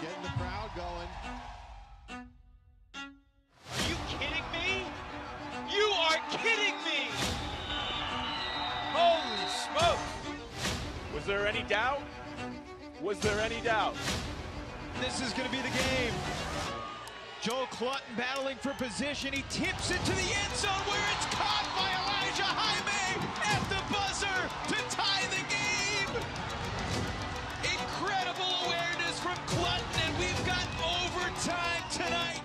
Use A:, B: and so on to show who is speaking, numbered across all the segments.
A: getting the crowd going.
B: Are you kidding me? You are kidding me! Holy smoke!
C: Was there any doubt? Was there any doubt?
B: This is going to be the game. Joel Clutton battling for position. He tips it to the end zone where it's caught by Elijah Jaime at the buzzer to tie the game. Incredible awareness from Clutton, and we've got overtime tonight.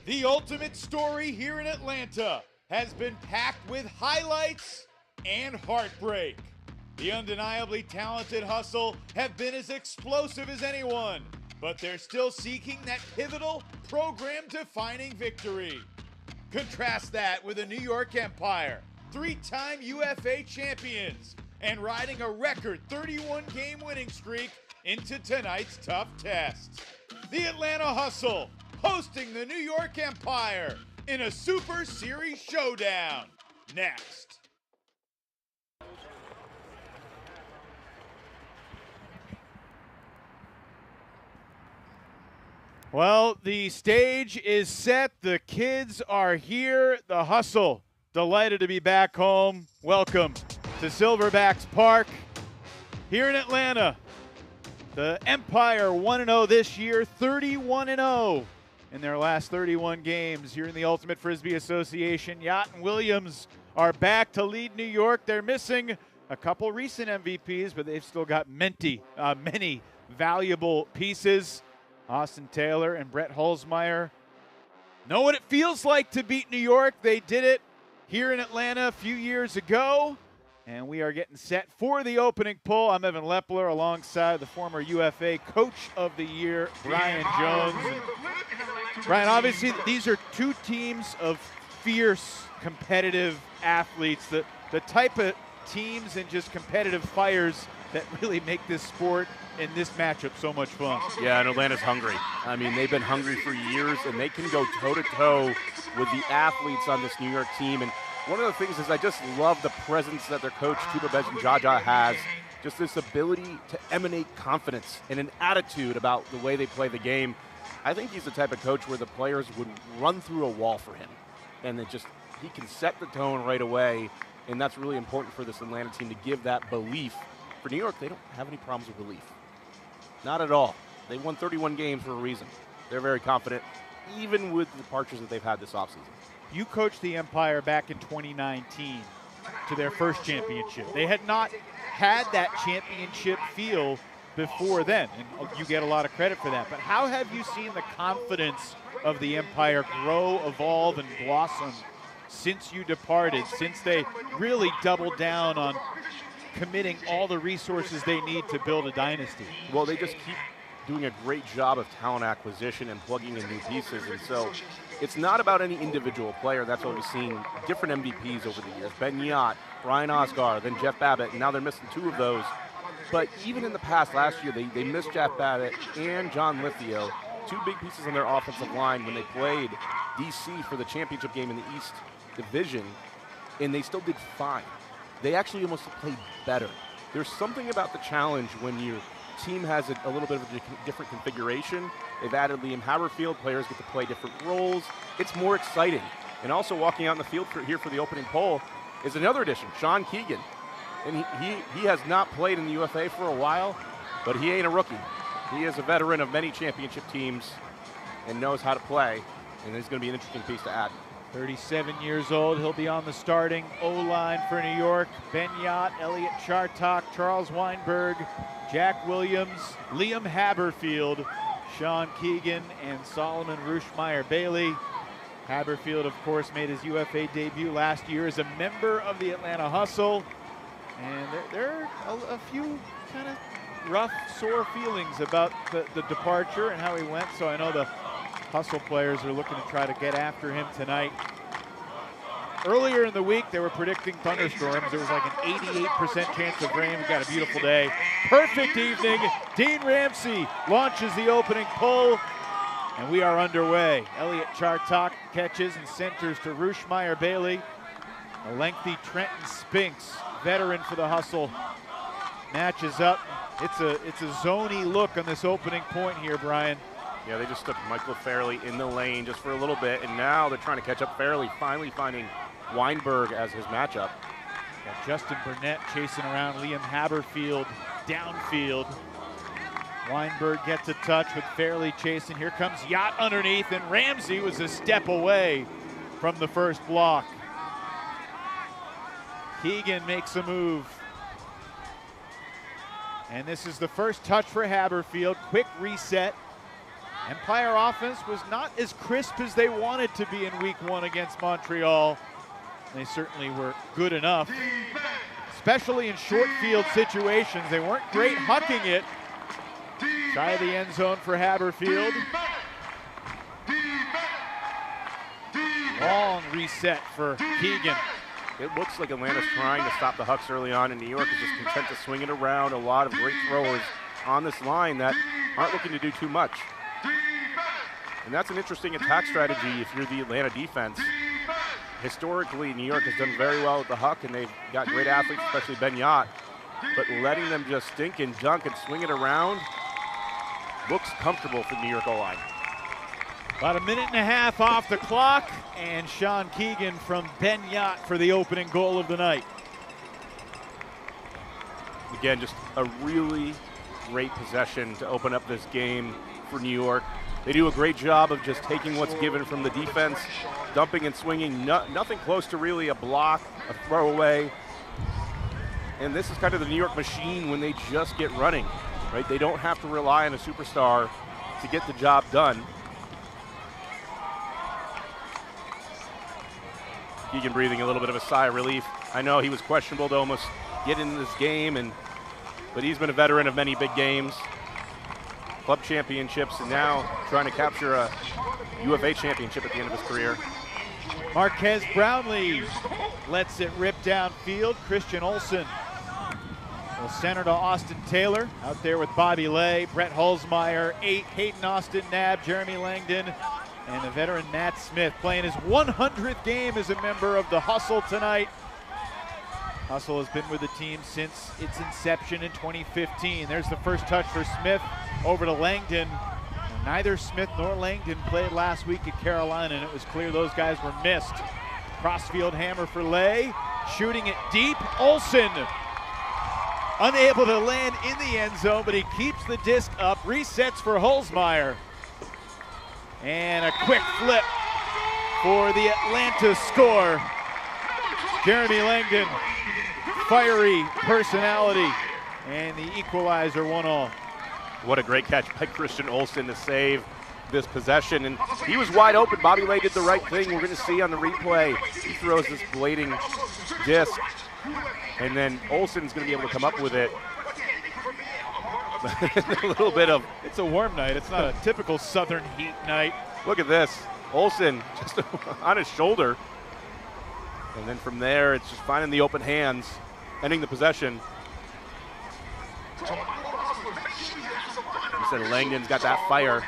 D: The ultimate story here in Atlanta has been packed with highlights and heartbreak. The undeniably talented Hustle have been as explosive as anyone, but they're still seeking that pivotal program-defining victory. Contrast that with the New York Empire, three-time UFA champions, and riding a record 31-game winning streak into tonight's tough test. The Atlanta Hustle hosting the New York Empire in a Super Series showdown. Next. Well, the stage is set. The kids are here. The Hustle, delighted to be back home. Welcome to Silverbacks Park here in Atlanta. The Empire 1-0 this year, 31-0 in their last 31 games here in the Ultimate Frisbee Association. Yacht and Williams are back to lead New York. They're missing a couple recent MVPs, but they've still got many valuable pieces. Austin Taylor and Brett Holzmeyer know what it feels like to beat New York. They did it here in Atlanta a few years ago, and we are getting set for the opening pull. I'm Evan Lepler alongside the former UFA Coach of the Year, Brian Jones. And Brian, obviously these are two teams of fierce, competitive athletes, the type of teams and just competitive fires that really make this sport and this matchup so much fun.
E: Yeah, and Atlanta's hungry. I mean, they've been hungry for years, and they can go toe-to-toe with the athletes on this New York team. And one of the things is I just love the presence that their coach, Tuba Bezinjaja, has. Just this ability to emanate confidence and an attitude about the way they play the game. I think he's the type of coach where the players would run through a wall for him. And he can set the tone right away, and that's really important for this Atlanta team to give that belief. For New York, they don't have any problems with belief. Not at all. They won 31 games for a reason. They're very confident, even with the departures that they've had this offseason.
D: You coached the Empire back in 2019 to their first championship. They had not had that championship feel before then, and you get a lot of credit for that. But how have you seen the confidence of the Empire grow, evolve, and blossom since you departed, since they really doubled down on committing all the resources they need to build a dynasty?
E: Well, they just keep doing a great job of talent acquisition and plugging in new pieces, and so it's not about any individual player. That's what we've seen different MVPs over the years. Ben Yacht, Brian Oscar, then Jeff Babbitt, and now they're missing two of those. But even in the past, last year, they missed Jeff Babbitt and John Lithio, two big pieces on their offensive line when they played DC for the championship game in the East Division, and they still did fine. They actually almost played better. There's something about the challenge when your team has a little bit of a different configuration. They've added Liam Haverfield. Players get to play different roles. It's more exciting. And also walking out in the field here for the opening poll is another addition, Sean Keegan. And he has not played in the UFA for a while, but he ain't a rookie. He is a veteran of many championship teams and knows how to play, and he's going to be an interesting piece to add.
D: 37 years old. He'll be on the starting O-line for New York. Ben Yott, Elliot Chartok, Charles Weinberg, Jack Williams, Liam Haberfield, Sean Keegan, and Solomon Rushmeyer-Bailey. Haberfield, of course, made his UFA debut last year as a member of the Atlanta Hustle. And there are a few kind of rough, sore feelings about the departure and how he went. So I know the Hustle players are looking to try to get after him tonight. Earlier in the week, they were predicting thunderstorms. There was like an 88% chance of rain. We got a beautiful day. Perfect evening. Dean Ramsey launches the opening pull, and we are underway. Elliot Chartok catches and centers to Rushmeyer-Bailey. A lengthy Trenton Spinks, veteran for the Hustle, matches up. It's a zony look on this opening point here, Brian.
E: Yeah, they just took Michael Fairley in the lane just for a little bit, and now they're trying to catch up Fairley, finally finding Weinberg as his matchup.
D: Got Justin Burnett chasing around Liam Haberfield downfield. Weinberg gets a touch with Fairley chasing. Here comes Yott underneath, and Ramsey was a step away from the first block. Keegan makes a move. And this is the first touch for Haberfield. Quick reset. Empire offense was not as crisp as they wanted to be in week 1 against Montreal. They certainly were good enough, especially in short field situations. They weren't great hucking it. Shy of the end zone for Haberfield. Long reset for Keegan.
E: It looks like Atlanta's trying to stop the Hucks early on, and New York is just content to swing it around. A lot of great throwers on this line that aren't looking to do too much. And that's an interesting attack strategy if you're the Atlanta defense. Historically, New York has done very well with the Huck, and they've got great athletes, especially Ben Yott. But letting them just stink and dunk and swing it around looks comfortable for the New York O-line.
D: About a minute and a half off the clock, and Sean Keegan from Ben Yott for the opening goal of the night.
E: Again, just a really great possession to open up this game for New York. They do a great job of just taking what's given from the defense, dumping and swinging, nothing close to really a block, a throwaway. And this is kind of the New York machine when they just get running, right? They don't have to rely on a superstar to get the job done. Keegan breathing a little bit of a sigh of relief. I know he was questionable to almost get into this game, but he's been a veteran of many big games, club championships, and now trying to capture a UFA championship at the end of his career.
D: Marquez Brownlee lets it rip downfield. Christian Olsen will center to Austin Taylor. Out there with Bobby Lay, Brett Holzmeyer, Hayden Austin Nab, Jeremy Langdon, and the veteran Matt Smith playing his 100th game as a member of the Hustle tonight. Hustle has been with the team since its inception in 2015. There's the first touch for Smith over to Langdon. Neither Smith nor Langdon played last week at Carolina, and it was clear those guys were missed. Crossfield hammer for Lay, shooting it deep. Olsen unable to land in the end zone, but he keeps the disc up, resets for Holzmeyer. And a quick flip for the Atlanta score. Jeremy Langdon, fiery personality, and the equalizer 1-1.
E: What a great catch by Christian Olsen to save this possession. And he was wide open. Bobby Lay did the right thing. We're going to see on the replay. He throws this blading disc, and then Olsen's going to be able to come up with it. A little bit of...
D: It's a warm night. It's not a typical Southern heat night.
E: Look at this. Olsen just on his shoulder. And then from there, it's just finding the open hands, ending the possession. You said Langdon's got that fire.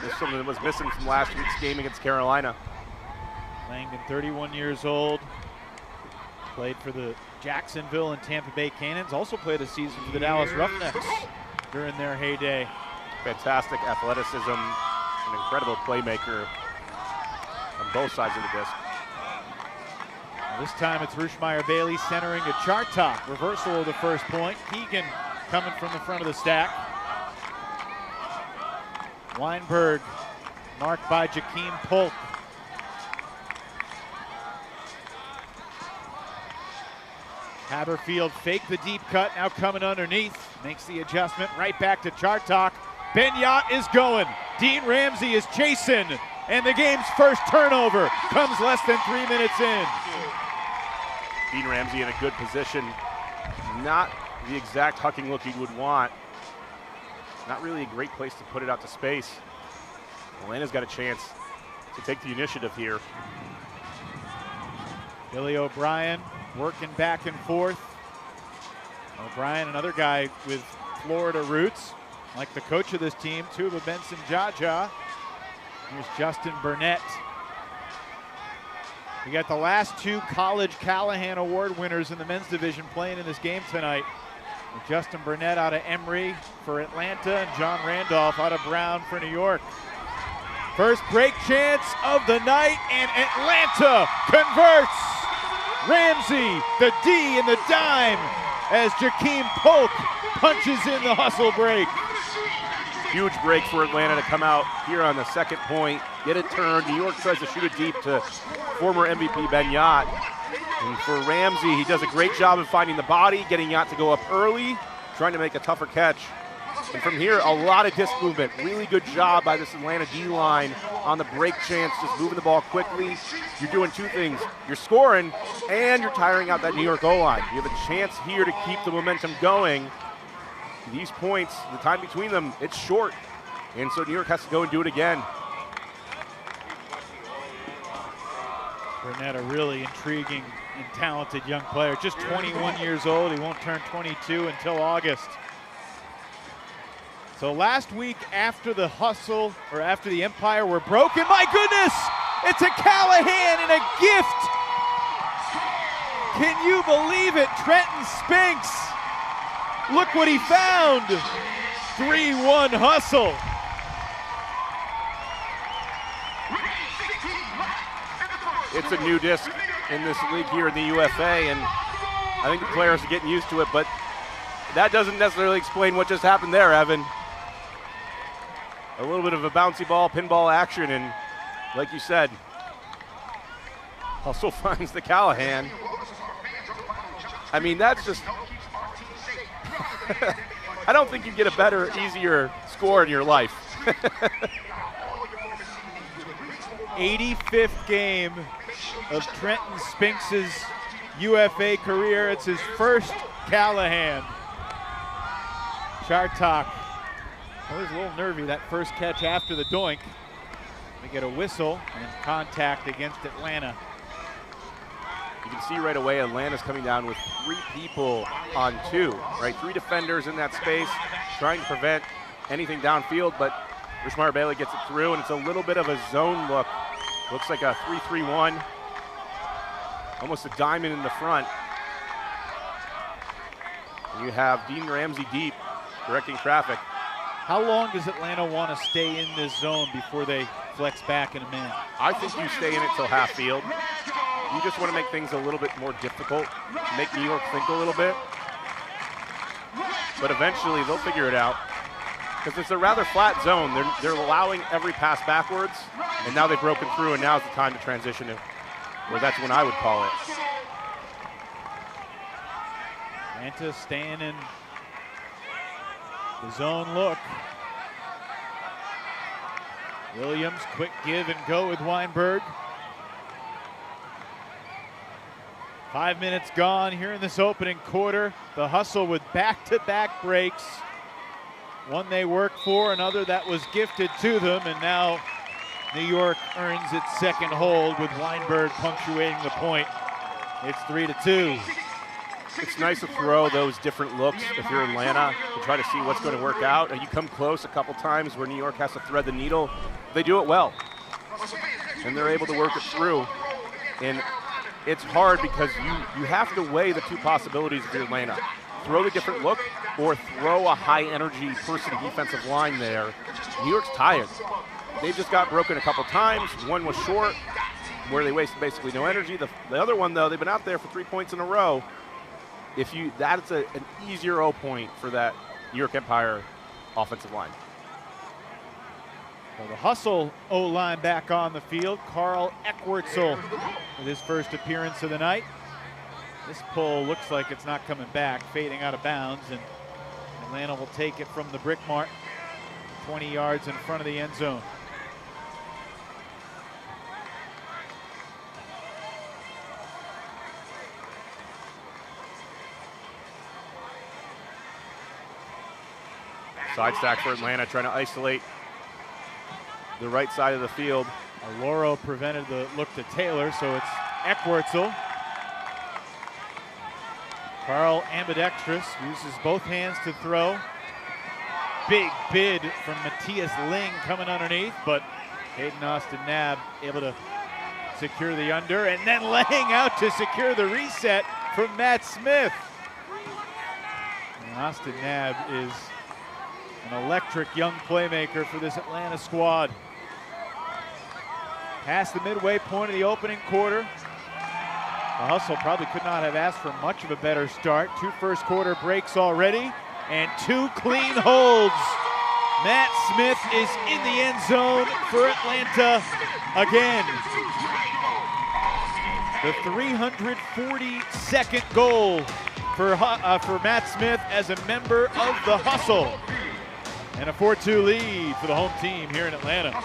E: There's something that was missing from last week's game against Carolina.
D: Langdon, 31 years old. Played for the Jacksonville and Tampa Bay Cannons. Also played a season for the Dallas Roughnecks during their heyday.
E: Fantastic athleticism, an incredible playmaker on both sides of the disc.
D: This time it's Rushmeyer-Bailey centering to Chartok. Reversal of the first point. Keegan coming from the front of the stack. Weinberg marked by Jakeem Polk. Haberfield faked the deep cut, now coming underneath. Makes the adjustment, right back to Chartok. Benyat is going. Dean Ramsey is chasing. And the game's first turnover comes less than 3 minutes in.
E: Dean Ramsey in a good position. Not the exact hucking look you would want. Not really a great place to put it out to space. Atlanta's got a chance to take the initiative here.
D: Billy O'Brien working back and forth. O'Brien, another guy with Florida roots, like the coach of this team, Tuba Benson-Jaja. Here's Justin Burnett. We got the last two college Callahan Award winners in the men's division playing in this game tonight. Justin Burnett out of Emory for Atlanta and John Randolph out of Brown for New York. First break chance of the night, and Atlanta converts. Ramsey, the D and the dime, as Jakeem Polk punches in the hustle break.
E: Huge break for Atlanta to come out here on the second point, get it turned. New York tries to shoot it deep to former MVP Benyat. And for Ramsey, he does a great job of finding the body, getting Yacht to go up early, trying to make a tougher catch. And from here, a lot of disc movement. Really good job by this Atlanta D-line on the break chance, just moving the ball quickly. You're doing two things. You're scoring, and you're tiring out that New York O-line. You have a chance here to keep the momentum going. These points, the time between them, it's short. And so New York has to go and do it again.
D: Burnett, a really intriguing and talented young player. Just 21 years old. He won't turn 22 until August. So last week after the hustle, or after the Empire were broken, my goodness, it's a Callahan and a gift. Can you believe it? Trenton Spinks. Look what he found. 3-1 hustle.
E: It's a new disc in this league here in the UFA, and I think the players are getting used to it, but that doesn't necessarily explain what just happened there, Evan. A little bit of a bouncy ball, pinball action, and like you said, also finds the Callahan. I mean, that's just, I don't think you get a better, easier score in your life.
D: 85th game of Trenton Spinks' UFA career. It's his first Callahan. Chartok. Well, he was a little nervy that first catch after the doink. They get a whistle and contact against Atlanta.
E: You can see right away Atlanta's coming down with 3 people on 2, right? 3 defenders in that space trying to prevent anything downfield, but Rishmar Bailey gets it through, and it's a little bit of a zone look. Looks like a 3-3-1, almost a diamond in the front. And you have Dean Ramsey deep, directing traffic.
D: How long does Atlanta want to stay in this zone before they flex back in a man?
E: I think you stay in it till half field. You just want to make things a little bit more difficult, make New York think a little bit. But eventually they'll figure it out, because it's a rather flat zone. They're allowing every pass backwards, and now they've broken through, and now's the time to transition it, or that's when I would call it.
D: Atlanta staying in the zone look. Williams, quick give and go with Weinberg. 5 minutes gone here in this opening quarter. The hustle with back-to-back breaks. One they worked for, another that was gifted to them, and now New York earns its second hold with Weinberg punctuating the point. It's 3-2.
E: It's nice to throw those different looks if you're Atlanta to try to see what's going to work out. And you come close a couple times where New York has to thread the needle. They do it well, and they're able to work it through. And it's hard because you have to weigh the two possibilities if you're Atlanta. Throw the different look or throw a high-energy person defensive line there. New York's tired. They just got broken a couple times. One was short, where they wasted basically no energy. The other one, though, they've been out there for 3 points in a row. That's an easier O point for that New York Empire offensive line.
D: Well, the hustle O-line back on the field. Carl Eckwurzel with his first appearance of the night. This pull looks like it's not coming back, fading out of bounds, and Atlanta will take it from the brick mark, 20 yards in front of the end zone.
E: Side stack for Atlanta, trying to isolate the right side of the field.
D: Aloro prevented the look to Taylor, so it's Eckwurzel. Carl ambidextrous, uses both hands to throw. Big bid from Matthias Ling coming underneath, but Hayden Austin Nab able to secure the under, and then laying out to secure the reset from Matt Smith. And Austin Nab is an electric young playmaker for this Atlanta squad. Past the midway point of the opening quarter. The Hustle probably could not have asked for much of a better start. 2 first quarter breaks already and 2 clean holds. Matt Smith is in the end zone for Atlanta again. The 342nd goal for Matt Smith as a member of the Hustle. And a 4-2 lead for the home team here in Atlanta.
B: Are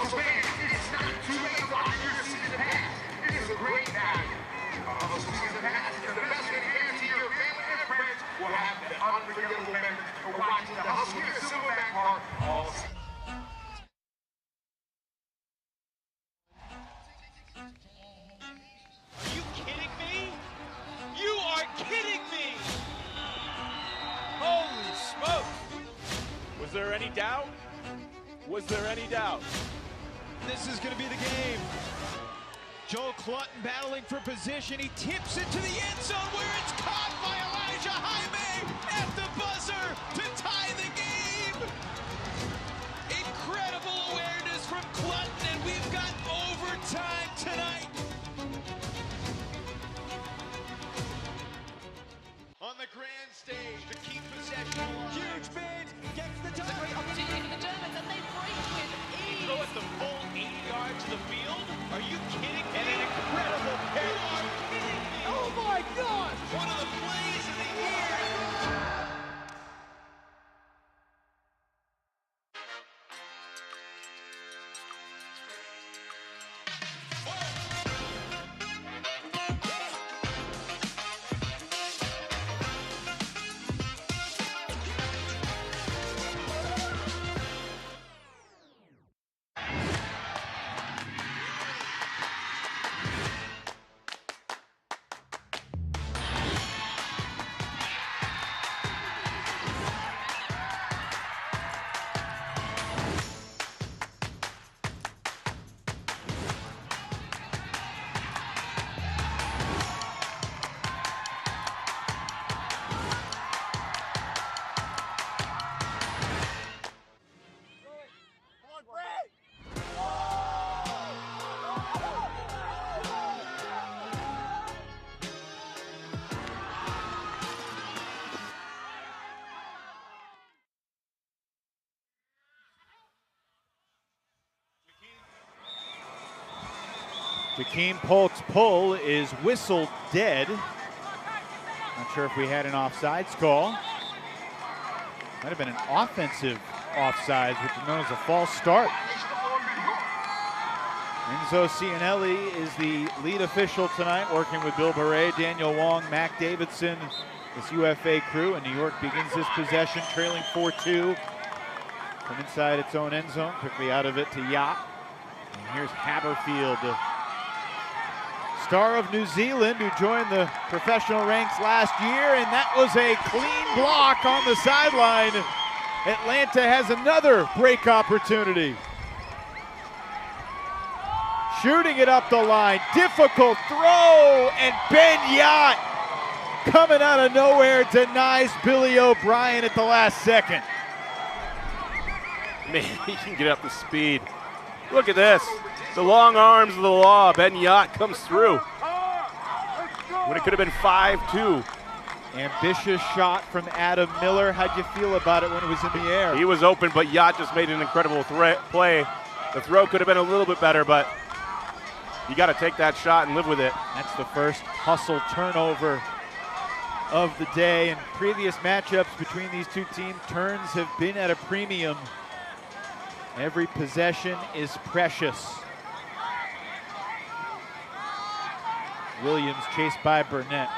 B: you kidding me? You are kidding me! Holy smokes!
C: Was there any doubt? Was there any doubt?
B: This is going to be the game. Joe Clutton battling for position. He tips it to the end zone where it's caught by Elijah Jaime at the buzzer to tie the game. Incredible awareness from Clutton, and we've got overtime tonight. On the grand stage to keep possession. Huge bid, gets the time.
A: Great opportunity for the Germans, and they break with ease.
B: Throw it the full 80 yards to the field? Are you kidding me? And an incredible catch. You are kidding me. Oh my God! One of the plays of the year.
D: Jakeem Polk's pull is whistled dead. Not sure if we had an offsides call. Might have been an offensive offsides, which is known as a false start. Enzo Cianelli is the lead official tonight, working with Bill Beret, Daniel Wong, Mac Davidson, this UFA crew. And New York begins this possession, trailing 4-2 from inside its own end zone, quickly out of it to Yacht. And here's Haberfield, the star of New Zealand, who joined the professional ranks last year, and that was a clean block on the sideline. Atlanta has another break opportunity. Shooting it up the line, difficult throw, and Ben Yacht coming out of nowhere denies Billy O'Brien at the last second.
E: Man, he can get up to speed. Look at this. The long arms of the law. Ben Yacht comes through. When it could have been 5-2.
D: Ambitious shot from Adam Miller. How'd you feel about it when it was in the air?
E: He was open, but Yacht just made an incredible play. The throw could have been a little bit better, but you got to take that shot and live with it.
D: That's the first Hustle turnover of the day. In previous matchups between these two teams, turns have been at a premium. Every possession is precious. Williams chased by Burnett.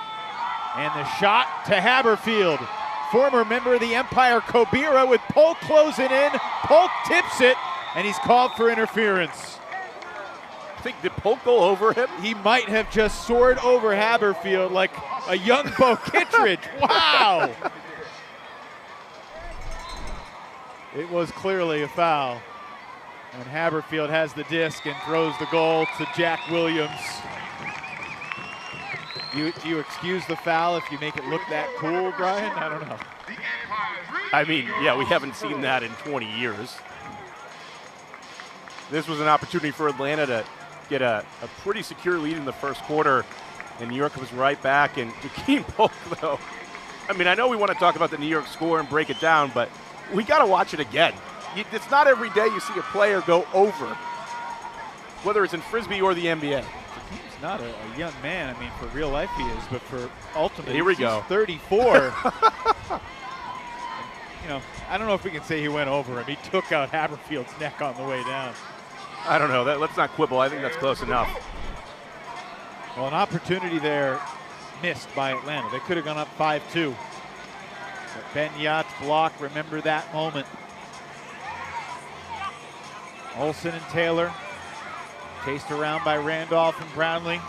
D: And the shot to Haberfield. Former member of the Empire, Kobira, with Polk closing in. Polk tips it, and he's called for interference.
E: I think, did Polk go over him?
D: He might have just soared over Haberfield like a young Bo Kittredge. Wow! It was clearly a foul. And Haberfield has the disc and throws the goal to Jack Williams. Do you excuse the foul if you make it look that cool, Brian? I don't know.
E: I mean, yeah, we haven't seen that in 20 years. This was an opportunity for Atlanta to get a pretty secure lead in the first quarter, and New York was right back. And Joakim Polk, though, I mean, I know we want to talk about the New York score and break it down, but we got to watch it again. It's not every day you see a player go over, whether it's in Frisbee or the NBA.
D: He's not a young man. I mean, for real life he is, but for ultimate,
E: here we go.
D: 34. You know, I don't know if we can say he went over him. He took out Haberfield's neck on the way down.
E: I don't know. Let's not quibble. I think that's close enough.
D: Well, an opportunity there missed by Atlanta. They could have gone up 5-2. But Ben Yacht's block, remember that moment. Olsen and Taylor chased around by Randolph and Brownlee.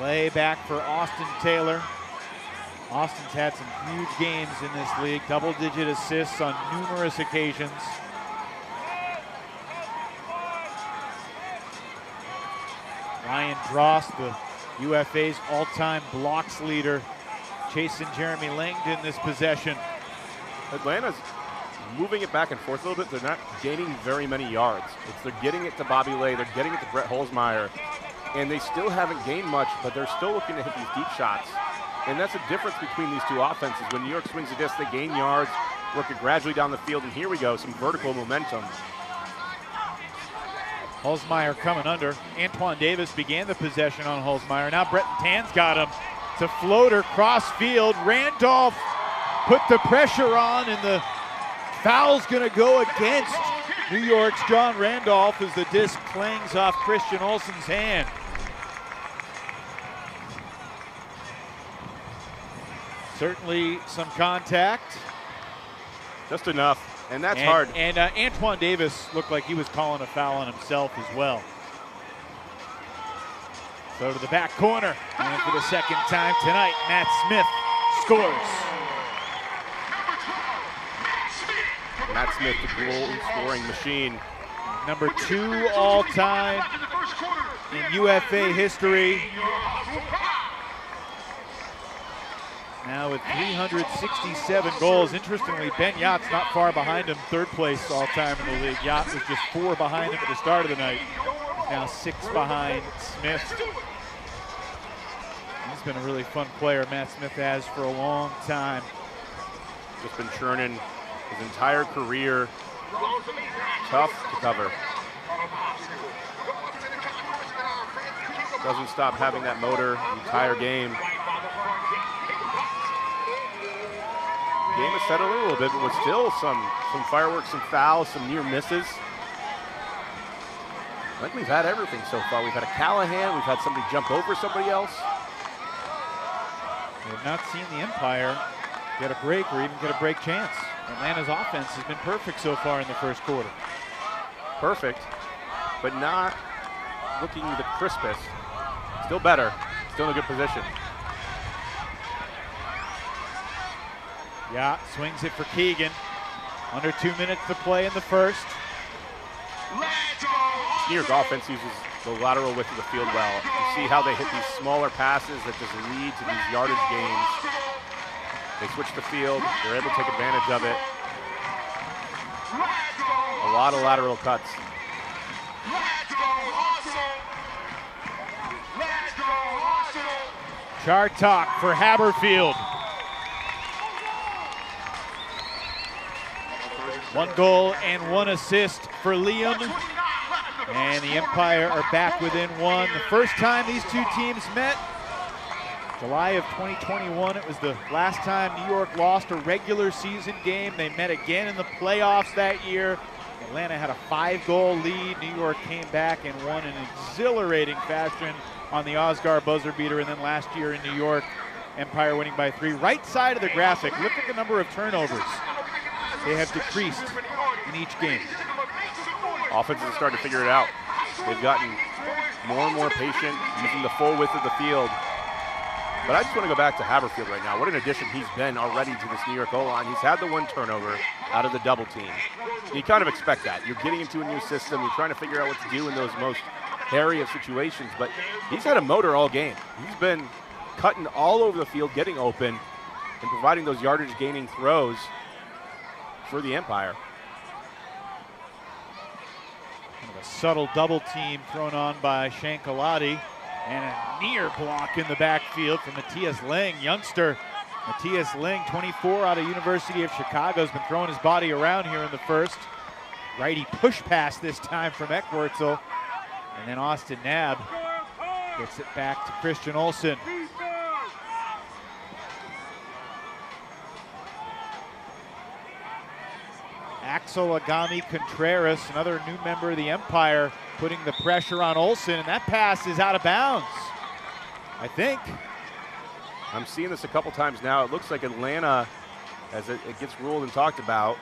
D: Lay back for Austin Taylor. Austin's had some huge games in this league, double-digit assists on numerous occasions. Ryan Drost, the UFA's all-time blocks leader, chasing Jeremy Langdon this possession.
E: Atlanta's moving it back and forth a little bit. They're not gaining very many yards. They're getting it to Bobby Lay. They're getting it to Brett Holzmeyer. And they still haven't gained much, but they're still looking to hit these deep shots. And that's the difference between these two offenses. When New York swings the disc, they gain yards, work it gradually down the field, and here we go, some vertical momentum.
D: Holzmeyer coming under. Antoine Davis began the possession on Holzmeyer. Now Brett Tan's got him. It's a floater cross field. Randolph put the pressure on, and the foul's going to go against New York's John Randolph as the disc clangs off Christian Olsen's hand. Certainly some contact.
E: Just enough, and that's hard.
D: And Antoine Davis looked like he was calling a foul on himself as well. So to the back corner, and for the second time tonight, Matt Smith scores.
E: Matt Smith, the goal-scoring machine.
D: Number 2 all-time in UFA history. Now with 367 goals. Interestingly, Ben Yacht's not far behind him, 3rd place all-time in the league. Yacht was just 4 behind him at the start of the night. Now 6 behind Smith. He's been a really fun player, Matt Smith has, for a long time.
E: Just been churning his entire career. Tough to cover. Doesn't stop having that motor the entire game. Game is settling a little bit, but with still some fireworks, some fouls, some near misses. I think we've had everything so far. We've had a Callahan, we've had somebody jump over somebody else.
D: We have not seen the Empire get a break or even get a break chance. Atlanta's offense has been perfect so far in the first quarter.
E: Perfect, but not looking the crispest. Still better, still in a good position.
D: Yeah, swings it for Keegan. Under 2 minutes to play in the first.
E: New York offense uses the lateral width of the field well. You see how they hit these smaller passes that just lead to these yardage gains. They switch the field, they're able to take advantage of it. A lot of lateral cuts.
D: Chartok for Haberfield. 1 goal and 1 assist for Liam. And the Empire are back within 1. The first time these two teams met July of 2021, it was the last time New York lost a regular season game. They met again in the playoffs that year. Atlanta had a 5-goal lead. New York came back and won in exhilarating fashion on the Oscar buzzer beater. And then last year in New York, Empire winning by 3. Right side of the graphic, look at the number of turnovers. They have decreased in each game.
E: Offenses are starting to figure it out. They've gotten more and more patient, using the full width of the field. But I just want to go back to Haberfield right now. What an addition he's been already to this New York O-line. He's had the 1 turnover out of the double team. You kind of expect that. You're getting into a new system. You're trying to figure out what to do in those most hairy of situations. But he's had a motor all game. He's been cutting all over the field, getting open, and providing those yardage-gaining throws for the Empire.
D: Kind of a subtle double team thrown on by Shankalati, and a near block in the backfield from Matthias Ling, youngster. Matthias Ling, 24, out of University of Chicago, has been throwing his body around here in the first. Righty push pass this time from Eckwurzel, and then Austin Knabb gets it back to Christian Olsen. Axel Agami Contreras, another new member of the Empire, putting the pressure on Olsen, and that pass is out of bounds, I think.
E: I'm seeing this a couple times now. It looks like Atlanta, as it gets ruled and talked about,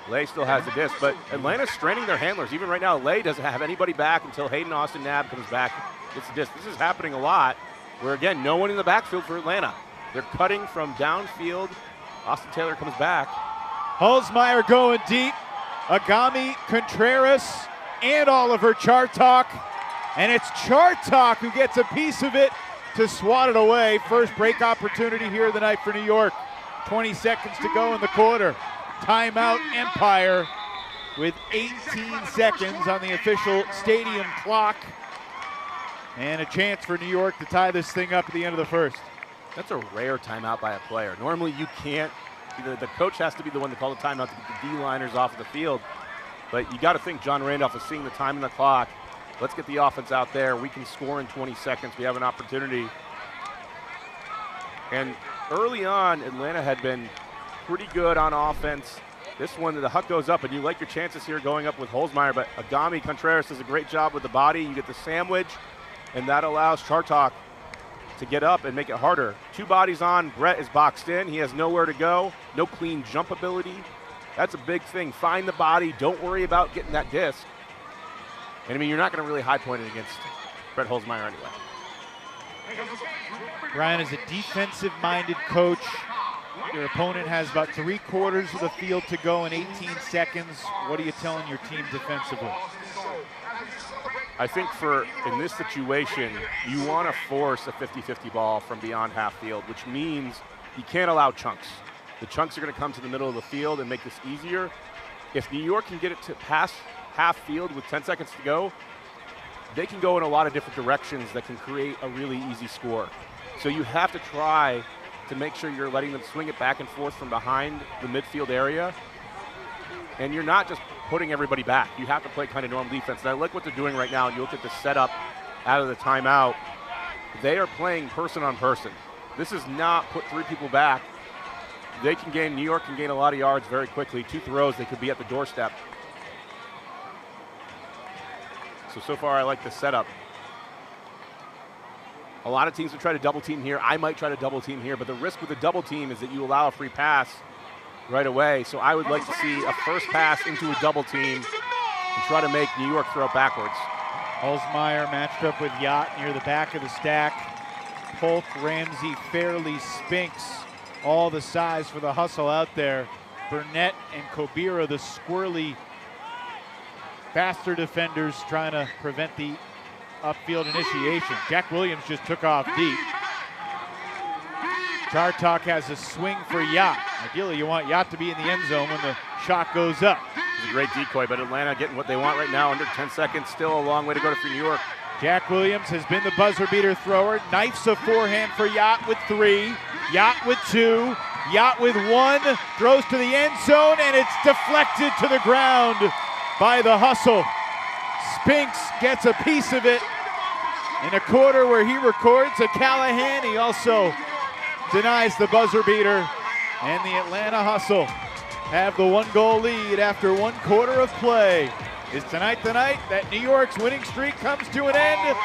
E: Lay still has the disc, but Atlanta's straining their handlers. Even right now, Lay doesn't have anybody back until Hayden Austin Knabb comes back, gets the disc. This is happening a lot, where again, no one in the backfield for Atlanta. They're cutting from downfield. Austin Taylor comes back.
D: Holzmeyer going deep. Agami Contreras and Oliver Chartok. And it's Chartok who gets a piece of it to swat it away. First break opportunity here of the night for New York. 20 seconds to go in the quarter. Timeout Empire with 18 seconds on the official stadium clock. And a chance for New York to tie this thing up at the end of the first.
E: That's a rare timeout by a player. Normally you can't. The coach has to be the one to call the timeout to get the D-liners off of the field. But you got to think John Randolph is seeing the time in the clock. Let's get the offense out there. We can score in 20 seconds. We have an opportunity. And early on, Atlanta had been pretty good on offense. This one, the huck goes up, and you like your chances here going up with Holzmeyer, but Agami Contreras does a great job with the body. You get the sandwich, and that allows Chartok to get up and make it harder. 2 bodies on, Brett is boxed in. He has nowhere to go, no clean jump ability. That's a big thing. Find the body, don't worry about getting that disc. And I mean, you're not gonna really high point it against Brett Holzmeyer anyway.
D: Brian is a defensive-minded coach. Your opponent has about 3/4 of the field to go in 18 seconds. What are you telling your team defensively?
E: I think in this situation, you want to force a 50-50 ball from beyond half field, which means you can't allow chunks. The chunks are going to come to the middle of the field and make this easier. If New York can get it to pass half field with 10 seconds to go, they can go in a lot of different directions that can create a really easy score. So you have to try to make sure you're letting them swing it back and forth from behind the midfield area. And you're not just putting everybody back. You have to play kind of normal defense. And I like what they're doing right now. And you look at the setup out of the timeout. They are playing person on person. This is not put 3 people back. They can gain, New York can gain a lot of yards very quickly. 2 throws, they could be at the doorstep. So far I like the setup. A lot of teams would try to double team here. I might try to double team here, but the risk with a double team is that you allow a free pass right away. So I would like to see a first pass into a double team and try to make New York throw it backwards.
D: Holzmeyer matched up with Yacht near the back of the stack. Polk, Ramsey, Fairley, Spinks, all the size for the hustle out there. Burnett and Kobira, the squirrely, faster defenders, trying to prevent the upfield initiation. Jack Williams just took off deep. Chartok has a swing for Yacht. Ideally, you want Yacht to be in the end zone when the shot goes up.
E: It's a great decoy, but Atlanta getting what they want right now. Under 10 seconds, still a long way to go for New York.
D: Jack Williams has been the buzzer beater thrower. Knifes a forehand for Yacht with 3. Yacht with 2. Yacht with 1. Throws to the end zone, and it's deflected to the ground by the hustle. Spinks gets a piece of it, In a quarter where he records a Callahan, he also denies the buzzer beater. And the Atlanta Hustle have the 1-goal lead after 1 quarter of play. Is tonight the night that New York's winning streak comes to an end?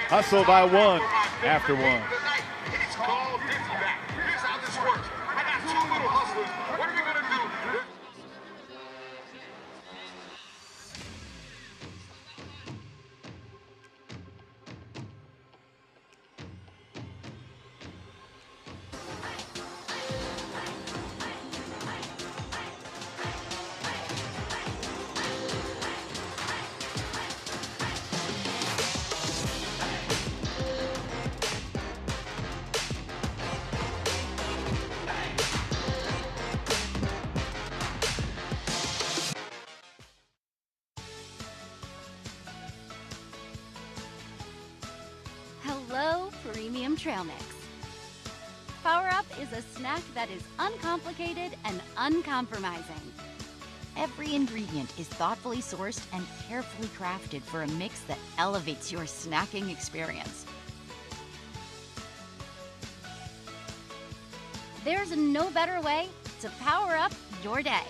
D: Hustle by 1 after 1.
F: It's called back. Here's how this works. I got 2 little hustlers. What are we gonna do?
G: Hello, Premium Trail Mix. Power Up is a snack that is uncomplicated and uncompromising. Every ingredient is thoughtfully sourced and carefully crafted for a mix that elevates your snacking experience. There's no better way to power up your day.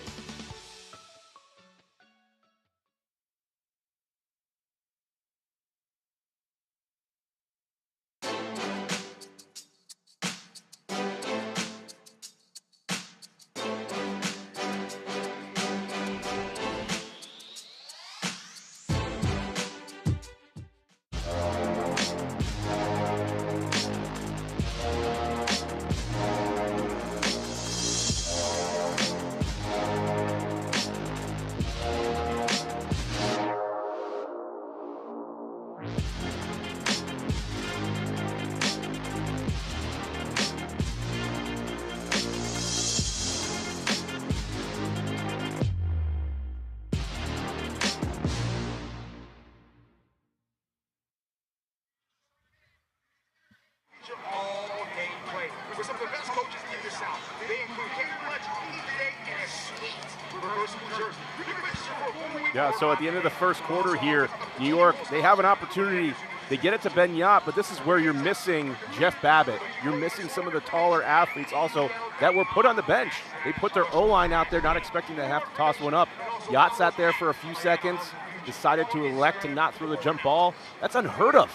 E: Yeah, so at the end of the first quarter here, New York, they have an opportunity. They get it to Benyat, but this is where you're missing Jeff Babbitt. You're missing some of the taller athletes also that were put on the bench. They put their O-line out there, not expecting to have to toss one up. Yacht sat there for a few seconds, decided to elect to not throw the jump ball. That's unheard of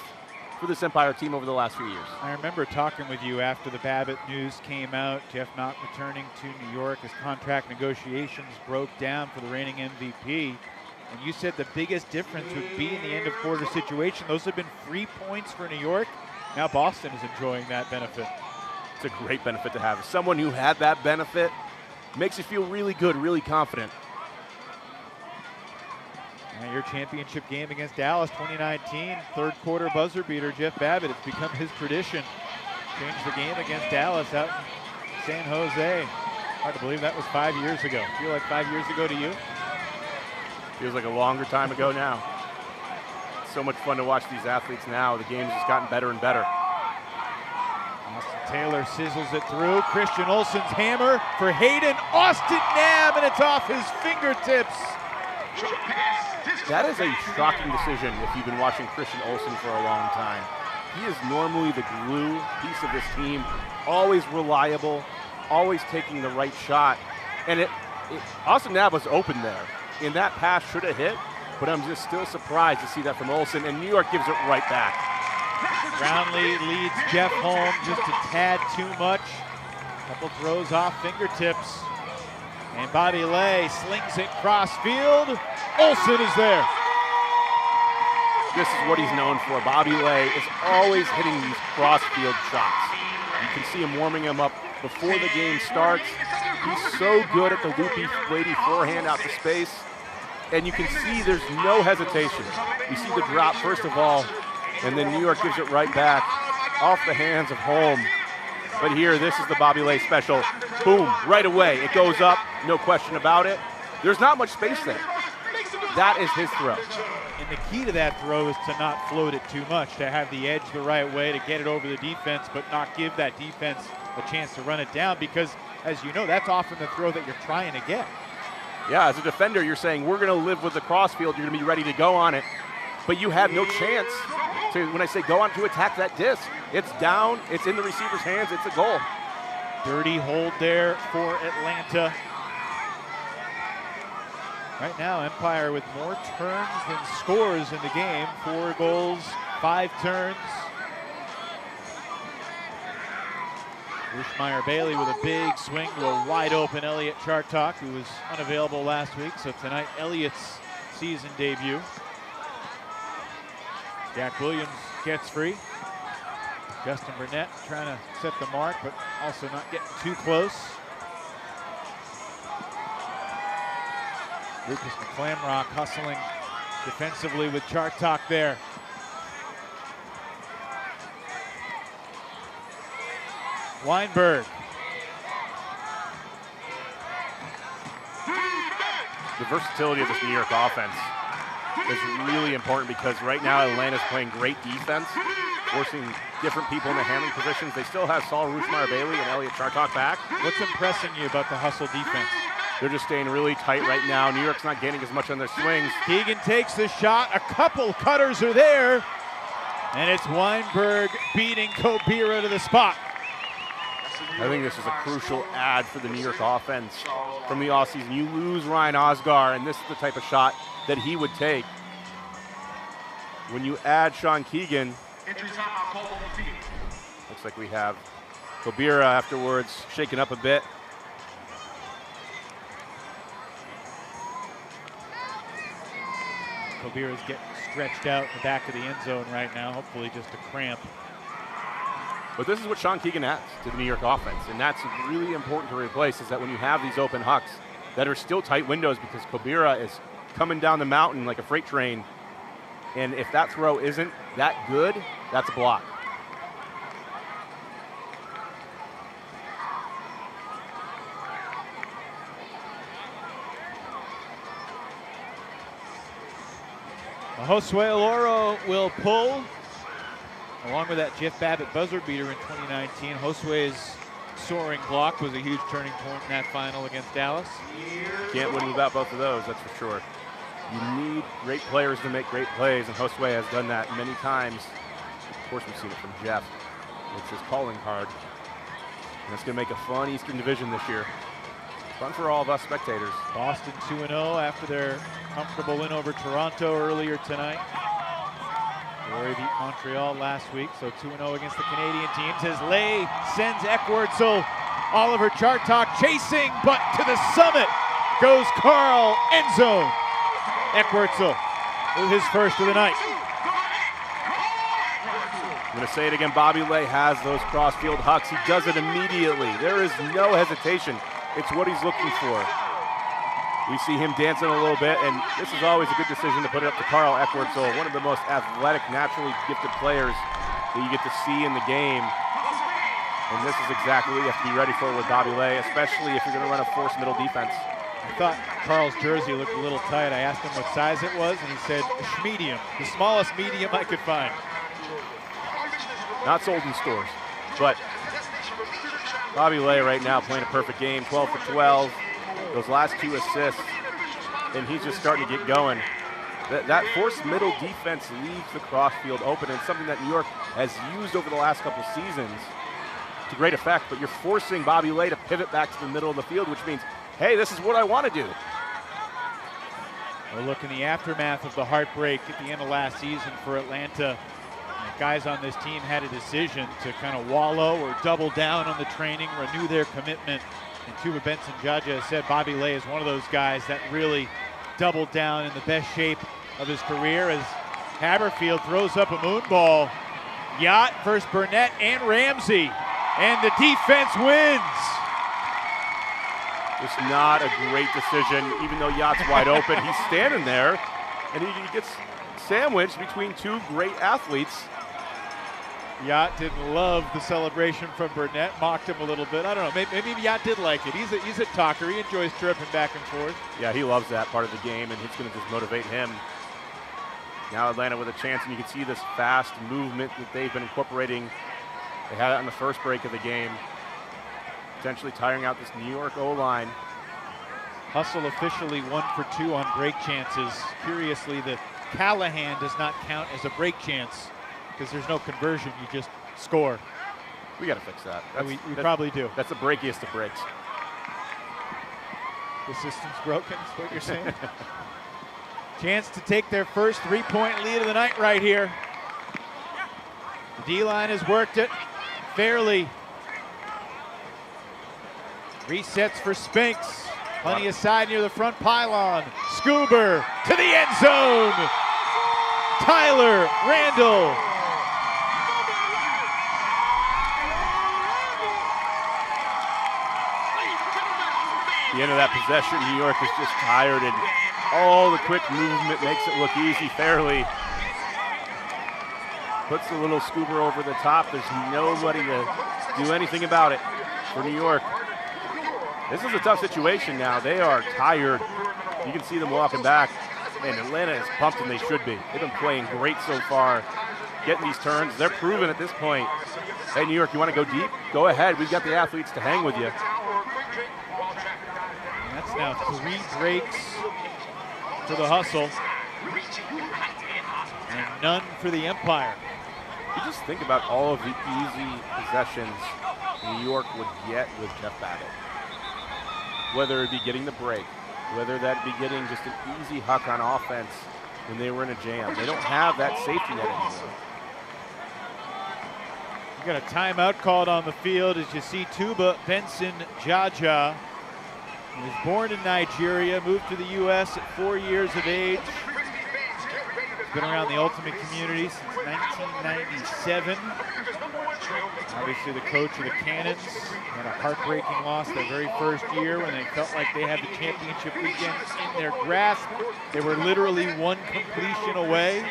E: for this Empire team over the last few years.
D: I remember talking with you after the Babbitt news came out, Jeff not returning to New York as contract negotiations broke down for the reigning MVP. And you said the biggest difference would be in the end of quarter situation. Those have been free points for New York. Now Boston is enjoying that benefit.
E: It's a great benefit to have. Someone who had that benefit makes you feel really good, really confident.
D: And your championship game against Dallas 2019, 3rd quarter buzzer beater, Jeff Babbitt. It's become his tradition. Changed the game against Dallas out in San Jose. Hard to believe that was 5 years ago. Feel like 5 years ago to you?
E: Feels like a longer time ago now. It's so much fun to watch these athletes now. The game's just gotten better and better.
D: Austin Taylor sizzles it through. Christian Olsen's hammer for Hayden. Austin Nabb, and it's off his fingertips.
E: That is a shocking decision if you've been watching Christian Olsen for a long time. He is normally the glue piece of this team, always reliable, always taking the right shot. And Austin Nabb was open there. And that pass should have hit, but I'm just still surprised to see that from Olsen, and New York gives it right back.
D: Brownlee leads Jeff home just a tad too much. Couple throws off fingertips. And Bobby Lay slings it cross field. Olsen is there.
E: This is what he's known for. Bobby Lay is always hitting these cross field shots. You can see him warming him up before the game starts. He's so good at the loopy, weighty forehand out to space. And you can see there's no hesitation. You see the drop first of all, and then New York gives it right back off the hands of home. But here, this is the Bobby Lay special. Boom, right away. It goes up, no question about it. There's not much space there. That is his throw.
D: And the key to that throw is to not float it too much, to have the edge the right way, to get it over the defense, but not give that defense a chance to run it down, because, as you know, that's often the throw that you're trying to get.
E: Yeah, as a defender, you're saying, we're going to live with the crossfield. You're going to be ready to go on it. But you have no chance when I say go on to attack that disc. It's down, it's in the receiver's hands, it's a goal.
D: Dirty hold there for Atlanta. Right now, Empire with more turns than scores in the game. 4 goals, 5 turns. Rushmeyer-Bailey with a big swing to a wide-open Elliot Chartok, who was unavailable last week. So tonight, Elliot's season debut. Jack Williams gets free. Justin Burnett trying to set the mark, but also not getting too close. Lucas McClamrock hustling defensively with Chartok there. Weinberg.
E: The versatility of this New York offense is really important because right now Atlanta's playing great defense, forcing different people in the handling positions. They still have Saul Rushmeyer-Bailey and Elliot Chartok back.
D: What's impressing you about the hustle defense?
E: They're just staying really tight right now. New York's not gaining as much on their swings.
D: Keegan takes the shot. A couple cutters are there. And it's Weinberg beating Kobira to the spot.
E: I think this is a crucial add for the New York offense from the offseason. You lose Ryan Osgar, and this is the type of shot that he would take. When you add Sean Keegan, looks like we have Kobira afterwards shaken up a bit.
D: Kobira's getting stretched out in the back of the end zone right now, hopefully just a cramp.
E: But this is what Sean Keegan adds to the New York offense, and that's really important to replace, is that when you have these open hucks that are still tight windows because Kobira is coming down the mountain like a freight train, and if that throw isn't that good, that's a block.
D: Josue Aloro will pull, along with that Jeff Babbitt buzzer beater in 2019. Josue's soaring block was a huge turning point in that final against Dallas.
E: Can't win without both of those, that's for sure. You need great players to make great plays, and Josue has done that many times. Of course, we've seen it from Jeff. It's his calling card. And it's going to make a fun Eastern Division this year. Fun for all of us spectators.
D: Boston 2-0 after their comfortable win over Toronto earlier tonight. Glory beat Montreal last week, so 2-0 against the Canadian teams as Lay sends Ekwartzel. Oliver Chartok chasing, but to the summit goes Carl, end zone. Ekwartzel with his first of the night.
E: I'm going to say it again, Bobby Lay has those cross-field hucks. He does it immediately. There is no hesitation. It's what he's looking for. We see him dancing a little bit, and this is always a good decision to put it up to Carl Ekwartzel, one of the most athletic, naturally gifted players that you get to see in the game. And this is exactly what you have to be ready for with Bobby Lay, especially if you're going to run a forced middle defense.
D: I thought Carl's jersey looked a little tight. I asked him what size it was, and he said medium, the smallest medium I could find.
E: Not sold in stores, but Bobby Lay right now playing a perfect game, 12 for 12. Those last 2 assists, and he's just starting to get going. That forced middle defense leaves the crossfield open, and something that New York has used over the last couple seasons to great effect, but you're forcing Bobby Lay to pivot back to the middle of the field, which means, hey, this is what I want to do.
D: We'll look in the aftermath of the heartbreak at the end of last season for Atlanta. The guys on this team had a decision to kind of wallow or double down on the training, renew their commitment. And Tuba Benson-Jaja said Bobby Lay is one of those guys that really doubled down in the best shape of his career as Haberfield throws up a moon ball. Yacht versus Burnett and Ramsey, and the defense wins.
E: It's not a great decision, even though Yacht's wide open. He's standing there, and he gets sandwiched between 2 great athletes.
D: Yacht didn't love the celebration from Burnett, mocked him a little bit. I don't know, maybe Yacht did like it. He's a talker, he enjoys tripping back and forth.
E: Yeah, he loves that part of the game, and it's going to just motivate him. Now Atlanta with a chance, and you can see this fast movement that they've been incorporating. They had it on the first break of the game, potentially tiring out this New York O-line.
D: Hustle officially 1 for 2 on break chances. Curiously, the Callahan does not count as a break chance because there's no conversion. You just score.
E: We got to fix that.
D: We probably do.
E: That's the breakiest of breaks.
D: The system's broken, is what you're saying? Chance to take their first 3-point lead of the night right here. The D-line has worked it fairly. Resets for Spinks. Plenty of side near the front pylon. Scuber to the end zone. Tyler Randall.
E: The end of that possession, New York is just tired, and all the quick movement makes it look easy. Fairly puts the little Scuber over the top. There's nobody to do anything about it for New York. This is a tough situation now. They are tired. You can see them walking back. Man, Atlanta is pumped, and they should be. They've been playing great so far, getting these turns. They're proven at this point. Hey, New York, you want to go deep? Go ahead. We've got the athletes to hang with you.
D: And that's now 3 breaks for the Hustle, and none for the Empire.
E: You just think about all of the easy possessions New York would get with Jeff Babbitt. Whether it be getting the break, whether that be getting just an easy huck on offense when they were in a jam. They don't have that safety net anymore.
D: You got a timeout called on the field as you see Tuba Benson Jaja. He was born in Nigeria, moved to the U.S. at 4 years of age. He's been around the Ultimate community since 1997. Obviously the coach of the Cannons. Had a heartbreaking loss their very first year when they felt like they had the championship weekend in their grasp. They were literally one completion away,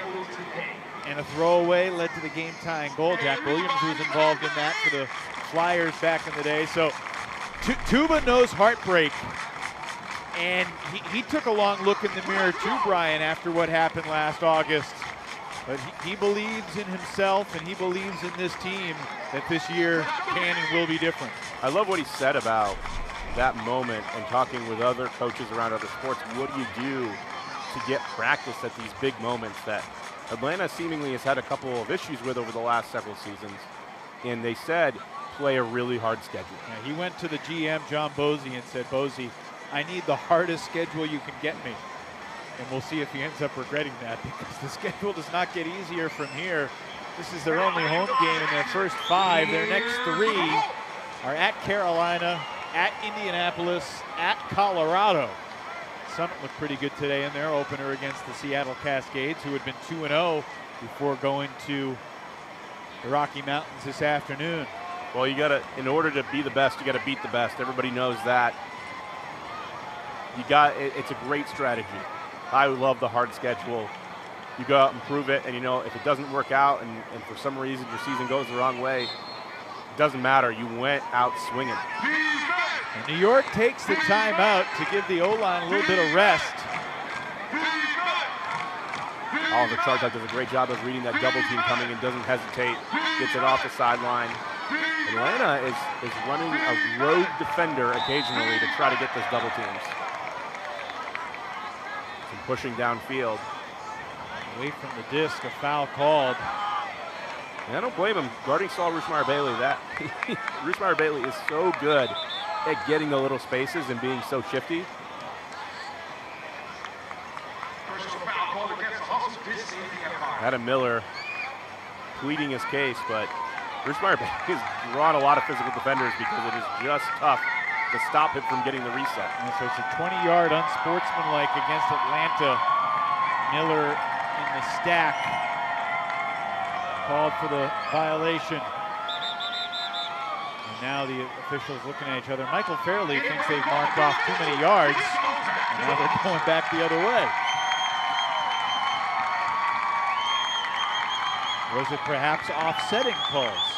D: and a throwaway led to the game-tying goal. Jack Williams was involved in that for the Flyers back in the day. So Tuba knows heartbreak, and he took a long look in the mirror too, Brian, after what happened last August. But he believes in himself, and he believes in this team that this year can and will be different.
E: I love what he said about that moment and talking with other coaches around other sports. What do you do to get practice at these big moments that Atlanta seemingly has had a couple of issues with over the last several seasons? And they said, play a really hard schedule.
D: Yeah, he went to the GM, John Bosey, and said, Bosey, I need the hardest schedule you can get me. And we'll see if he ends up regretting that, because the schedule does not get easier from here. This is their only home game in their first 5. Their next 3 are at Carolina, at Indianapolis, at Colorado. Summit looked pretty good today in their opener against the Seattle Cascades, who had been 2-0 before going to the Rocky Mountains this afternoon.
E: Well, you gotta, in order to be the best, you gotta beat the best. Everybody knows that. It's a great strategy. I love the hard schedule. You go out and prove it, and you know, if it doesn't work out and for some reason your season goes the wrong way, it doesn't matter. You went out swinging.
D: And New York takes the timeout to give the O-line a little bit of rest.
E: Oliver Chargak does a great job of reading that double team coming and doesn't hesitate. Gets it off the sideline. Atlanta is running a rogue defender occasionally to try to get those double teams. Some pushing downfield.
D: Away from the disc, a foul called.
E: And I don't blame him. Guarding Saul Rushmeyer-Bailey, Rushmeyer-Bailey is so good at getting the little spaces and being so shifty. Adam Miller pleading his case, but Rushmeyer-Bailey has drawn a lot of physical defenders because it is just tough to stop him from getting the reset.
D: And so it's a 20-yard unsportsmanlike against Atlanta. Miller in the stack, called for the violation. And now the officials looking at each other. Michael Fairley thinks they've marked off too many yards, and now they're going back the other way. Was it perhaps offsetting calls?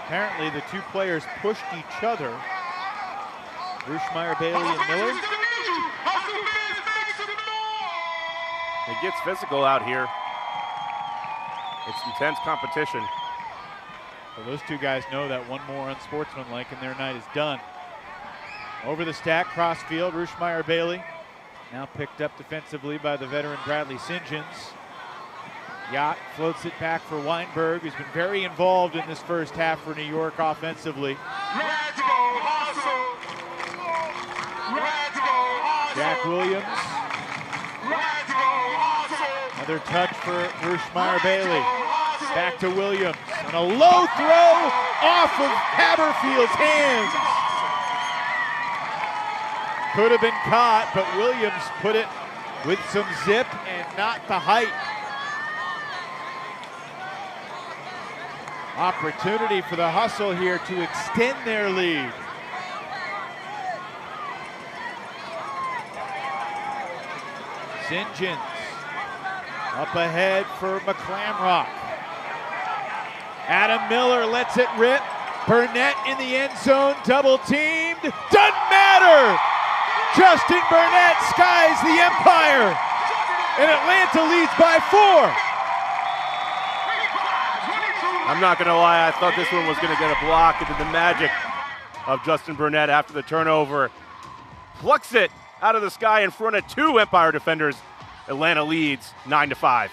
D: Apparently the two players pushed each other. Rushmeyer-Bailey and Miller.
E: It gets physical out here. It's intense competition.
D: Well, those two guys know that one more unsportsmanlike and their night is done. Over the stack, cross field, Rushmeyer-Bailey Now picked up defensively by the veteran Bradley St. Johns. Yacht floats it back for Weinberg, who's been very involved in this first half for New York offensively.
F: Let's go, hustle! Let's go, hustle!
D: Jack Williams.
F: Let's go, hustle!
D: Another touch for Rushmeyer Bailey. Back to Williams. And a low throw off of Haberfield's hands. Could have been caught, but Williams put it with some zip and not the height. Opportunity for the Hustle here to extend their lead. St. Johns up ahead for McClamrock. Adam Miller lets it rip. Burnett in the end zone, double teamed. Doesn't matter! Justin Burnett skies the Empire, and Atlanta leads by 4.
E: I'm not going to lie, I thought this one was going to get a block into the magic of Justin Burnett after the turnover. Plucks it out of the sky in front of 2 Empire defenders. Atlanta leads 9-5.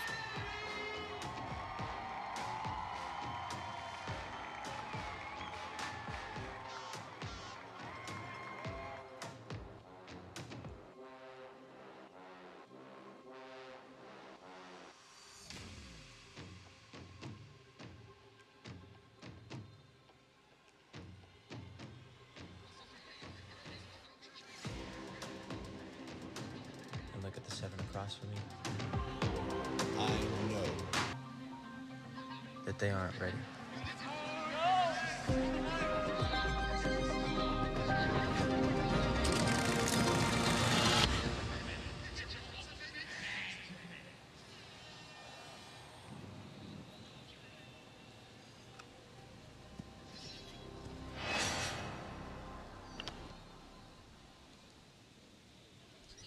H: Look at the 7 across from me.
I: I know
H: that they aren't ready.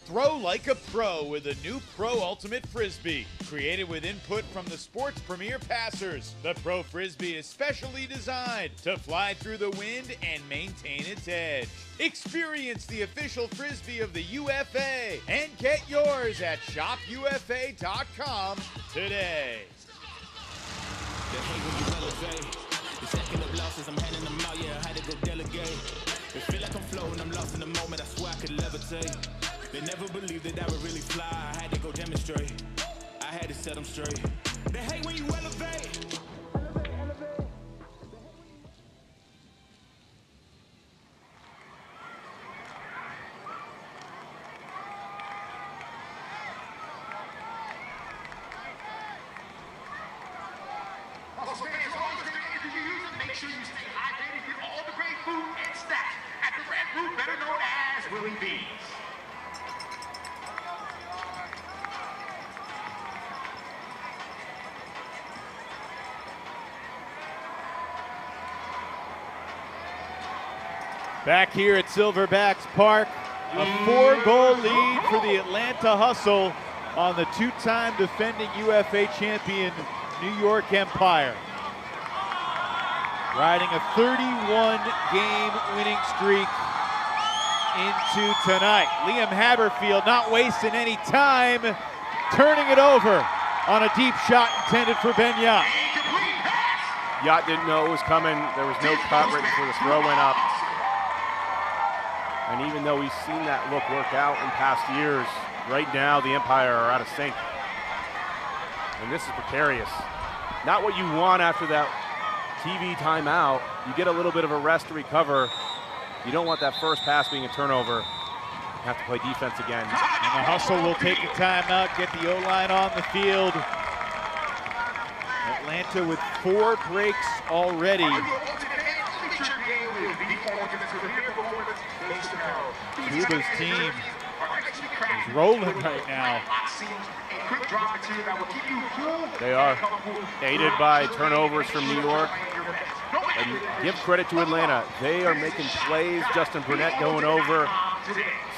D: Throw like a pro with a new Pro Ultimate Frisbee. Created with input from the sport's premier passers, the Pro Frisbee is specially designed to fly through the wind and maintain its edge. Experience the official Frisbee of the UFA and get yours at shopufa.com today.
J: The second of losses, I'm handing them out, yeah, I had to go delegate. It feel like I'm floating, I'm lost in the moment, I swear I could levitate. They never believed that I would really fly, I had to go demonstrate. I had to set them straight. They hate when you elevate.
F: Also, fans, all the things you use, make sure you stay hydrated, get all the great food and snacks at the Red Root, better known as Willie B's.
D: Back here at Silverbacks Park, a 4-goal lead for the Atlanta Hustle on the 2-time defending UFA champion New York Empire. Riding a 31-game winning streak into tonight. Liam Haberfield not wasting any time, turning it over on a deep shot intended for Ben Yacht.
E: Yacht didn't know it was coming. There was no cut right before the throw went up. And even though we've seen that look work out in past years, right now the Empire are out of sync. And this is precarious. Not what you want after that TV timeout. You get a little bit of a rest to recover. You don't want that first pass being a turnover. You have to play defense again.
D: And the Hustle will take a timeout, get the O-line on the field. Atlanta with 4 breaks already. Cuba's team is rolling right now.
E: They are aided by turnovers from New York. And give credit to Atlanta. They are making plays. Justin Burnett going over,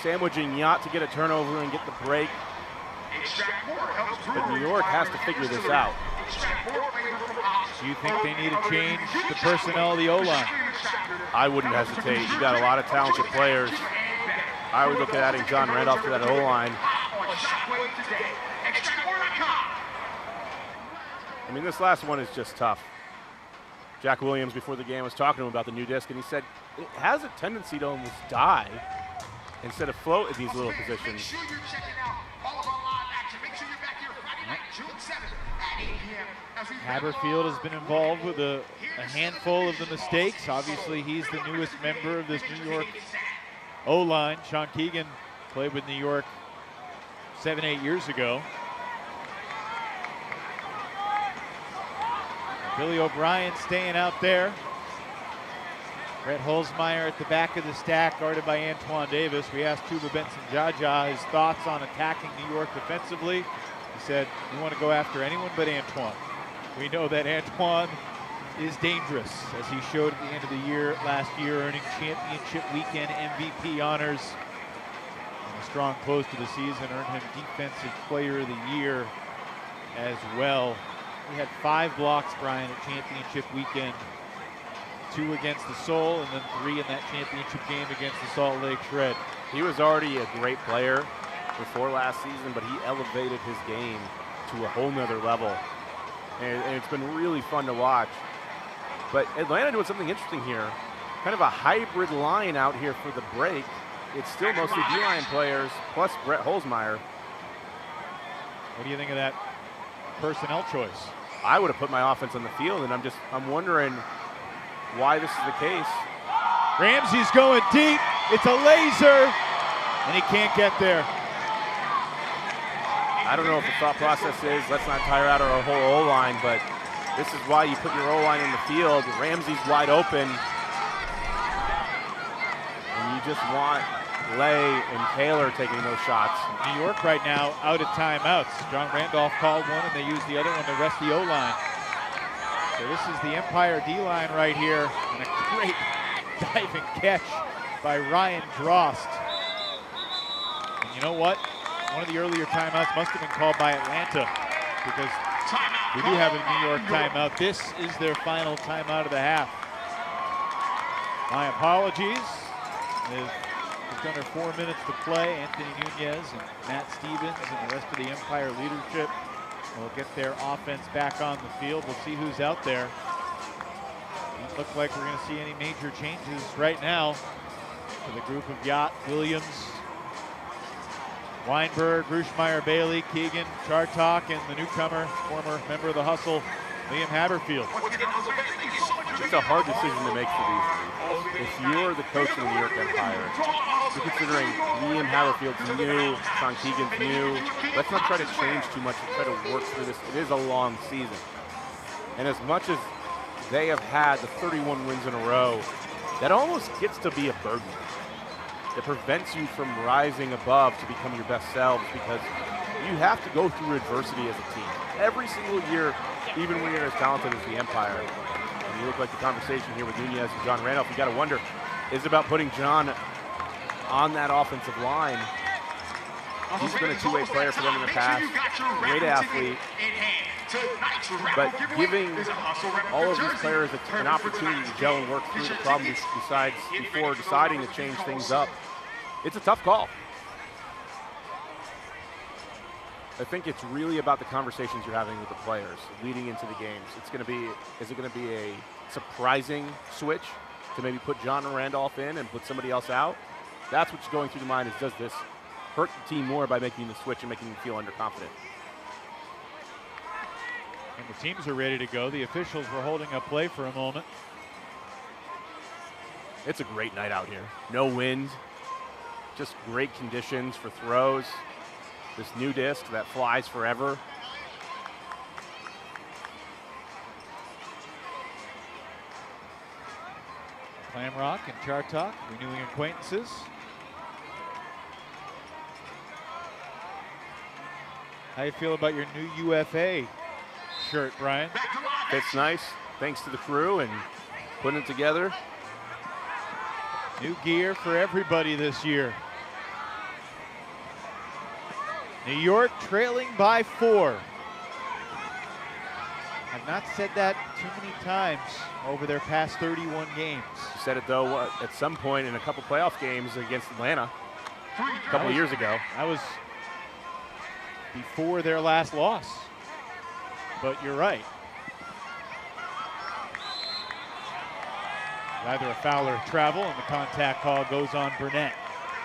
E: sandwiching Yacht to get a turnover and get the break. But New York has to figure this out.
D: Do you think they need to change the personnel of the O-line?
E: I wouldn't hesitate. You got a lot of talented players. I would look at adding John Randolph to that O-line. I mean, this last one is just tough. Jack Williams, before the game, was talking to him about the new disc, and he said it has a tendency to almost die instead of float at these little positions.
D: Haberfield has been involved with a handful of the mistakes. Obviously, he's the newest member of this New York O-line. Sean Keegan played with New York 7-8 years ago. Billy O'Brien staying out there. Brett Holzmeyer at the back of the stack, guarded by Antoine Davis. We asked Tuba Benson-Jaja his thoughts on attacking New York defensively. He said, we want to go after anyone but Antoine. We know that Antoine is dangerous, as he showed at the end of the year last year, earning championship weekend MVP honors. And a strong close to the season earned him Defensive Player of the Year as well. He had 5 blocks, Brian, at championship weekend. 2 against the Soul, and then 3 in that championship game against the Salt Lake Shred.
E: He was already a great player before last season, but he elevated his game to a whole nother level. And it's been really fun to watch. But Atlanta doing something interesting here. Kind of a hybrid line out here for the break. It's still mostly D-line players, plus Brett Holzmeyer.
D: What do you think of that personnel choice?
E: I would have put my offense on the field, and I'm wondering why this is the case.
D: Ramsey's going deep. It's a laser, and he can't get there.
E: I don't know what the thought process is. Let's not tire out our whole O-line, but this is why you put your O-line in the field. Ramsey's wide open, and you just want Lay and Taylor taking those shots.
D: New York right now out of timeouts. John Randolph called one, and they used the other one to rest the O-line. So this is the Empire D-line right here, and a great diving catch by Ryan Drost. And you know what? One of the earlier timeouts must have been called by Atlanta, because we do have a New York timeout. This is their final timeout of the half. My apologies. Just under 4 minutes to play. Anthony Nunez and Matt Stevens and the rest of the Empire leadership will get their offense back on the field. We'll see who's out there. Doesn't look like we're going to see any major changes right now for the group of Yacht, Williams, Weinberg, Rushmeyer, Bailey, Keegan, Chartok, and the newcomer, former member of the Hustle, Liam Haberfield.
E: It's a hard decision to make for these. If you're the coach of the New York Empire, you're considering Liam Haberfield's new, Sean Keegan's new. Let's not try to change too much and try to work through this. It is a long season. And as much as they have had the 31 wins in a row, that almost gets to be a burden. It prevents you from rising above to become your best selves, because you have to go through adversity as a team. Every single year, even when you're as talented as the Empire. And you look like the conversation here with Nunez and John Randolph, you got to wonder, is it about putting John on that offensive line? He's been a two-way player for them in the past, great athlete. But giving all of these players an opportunity to gel and work through the problems before deciding to change things up, it's a tough call. I think it's really about the conversations you're having with the players leading into the games. Is it going to be a surprising switch to maybe put John Randolph in and put somebody else out? That's what's going through the mind, is does this hurt the team more by making the switch and making them feel underconfident?
D: And the teams are ready to go. The officials were holding up play for a moment.
E: It's a great night out here. No wind, just great conditions for throws. This new disc that flies forever.
D: Clamrock and Chartok renewing acquaintances. How you feel about your new UFA shirt, Brian?
E: Fits nice, thanks to the crew and putting it together.
D: New gear for everybody this year. New York trailing by 4. I've not said that too many times over their past 31 games.
E: You said it though at some point in a couple playoff games against Atlanta. a couple years ago.
D: That was before their last loss. But you're right. Either a foul or travel, and the contact call goes on Burnett.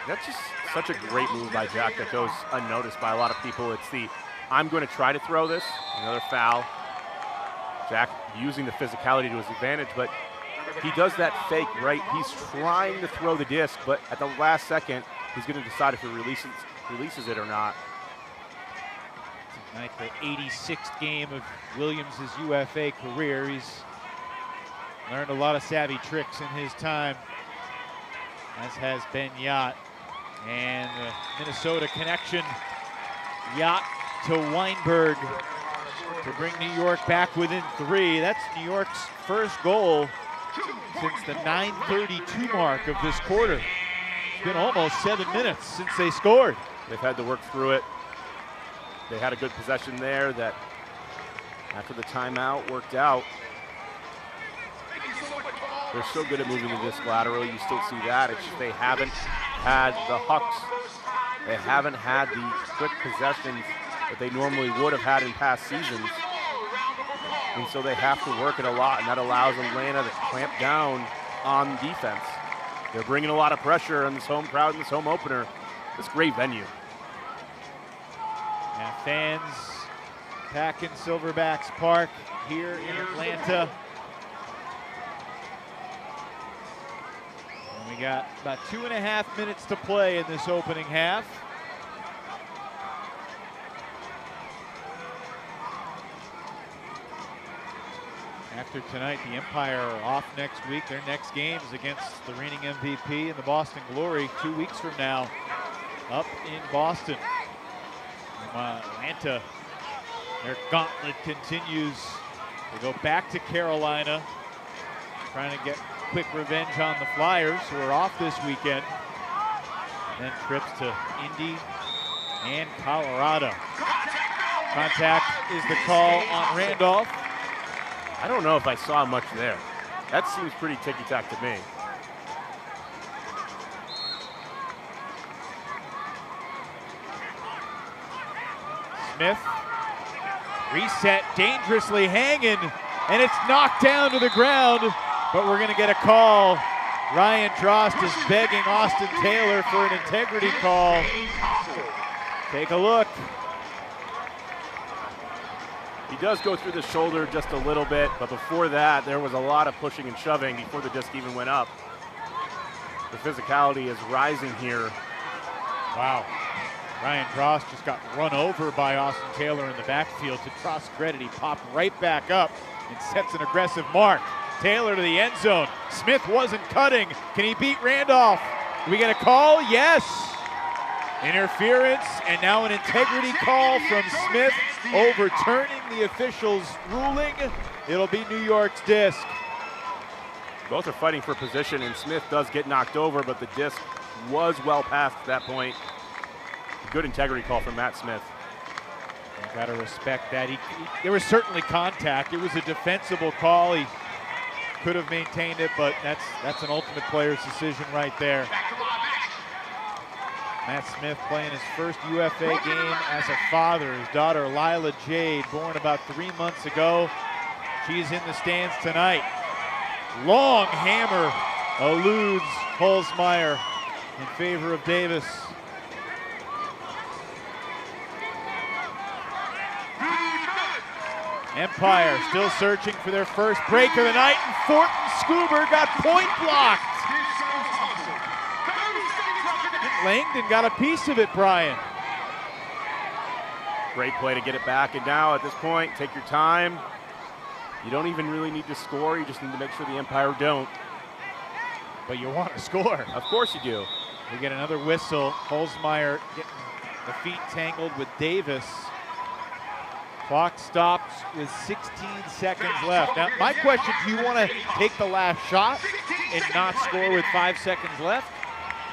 E: That's just such a great move by Jack that goes unnoticed by a lot of people. It's the, I'm going to try to throw this, another foul. Jack using the physicality to his advantage, but he does that fake, right? He's trying to throw the disc, but at the last second, he's going to decide if he releases it or not.
D: Tonight, the 86th game of Williams' UFA career. He's learned a lot of savvy tricks in his time, as has Ben Yacht. And the Minnesota connection, Yacht to Weinberg to bring New York back within 3. That's New York's first goal since the 9:32 mark of this quarter. It's been almost 7 minutes since they scored.
E: They've had to work through it. They had a good possession there that, after the timeout, worked out. They're so good at moving the disc laterally. You still see that. It's just they haven't had the hucks. They haven't had the quick possessions that they normally would have had in past seasons. And so they have to work it a lot, and that allows Atlanta to clamp down on defense. They're bringing a lot of pressure on this home crowd in this home opener. This great venue.
D: Yeah, fans packing Silverbacks Park here in Atlanta. And we got about 2.5 minutes to play in this opening half. After tonight, the Empire are off next week. Their next game is against the reigning MVP and the Boston Glory 2 weeks from now up in Boston. Atlanta, their gauntlet continues. They go back to Carolina, trying to get quick revenge on the Flyers, who are off this weekend. Then trips to Indy and Colorado. Contact is the call on Randolph.
E: I don't know if I saw much there. That seems pretty ticky-tack to me.
D: Smith, reset, dangerously hanging, and it's knocked down to the ground, but we're gonna get a call. Ryan Drost is begging Austin Taylor for an integrity call. Take a look.
E: He does go through the shoulder just a little bit, but before that, there was a lot of pushing and shoving before the disc even went up. The physicality is rising here.
D: Wow. Ryan Drost just got run over by Austin Taylor in the backfield. To Drost's credit, he popped right back up and sets an aggressive mark. Taylor to the end zone. Smith wasn't cutting. Can he beat Randolph? Do we get a call? Yes. Interference, and now an integrity call from Smith, overturning the official's ruling. It'll be New York's disc.
E: Both are fighting for position, and Smith does get knocked over, but the disc was well past that point. Good integrity call from Matt Smith.
D: You gotta respect that. There was certainly contact. It was a defensible call. He could have maintained it, but that's an ultimate player's decision right there. Matt Smith playing his first UFA game as a father. His daughter, Lila Jade, born about 3 months ago. She's in the stands tonight. Long hammer eludes Holzmeyer in favor of Davis. Empire still searching for their first break of the night, and Fortin Scuber got point blocked. Langdon got a piece of it, Brian.
E: Great play to get it back, and now at this point, take your time. You don't even really need to score, you just need to make sure the Empire don't.
D: But you want to score.
E: Of course you do.
D: We get another whistle. Holzmeyer getting the feet tangled with Davis. Clock stops with 16 seconds left. Now, my question, do you want to take the last shot and not score with 5 seconds left?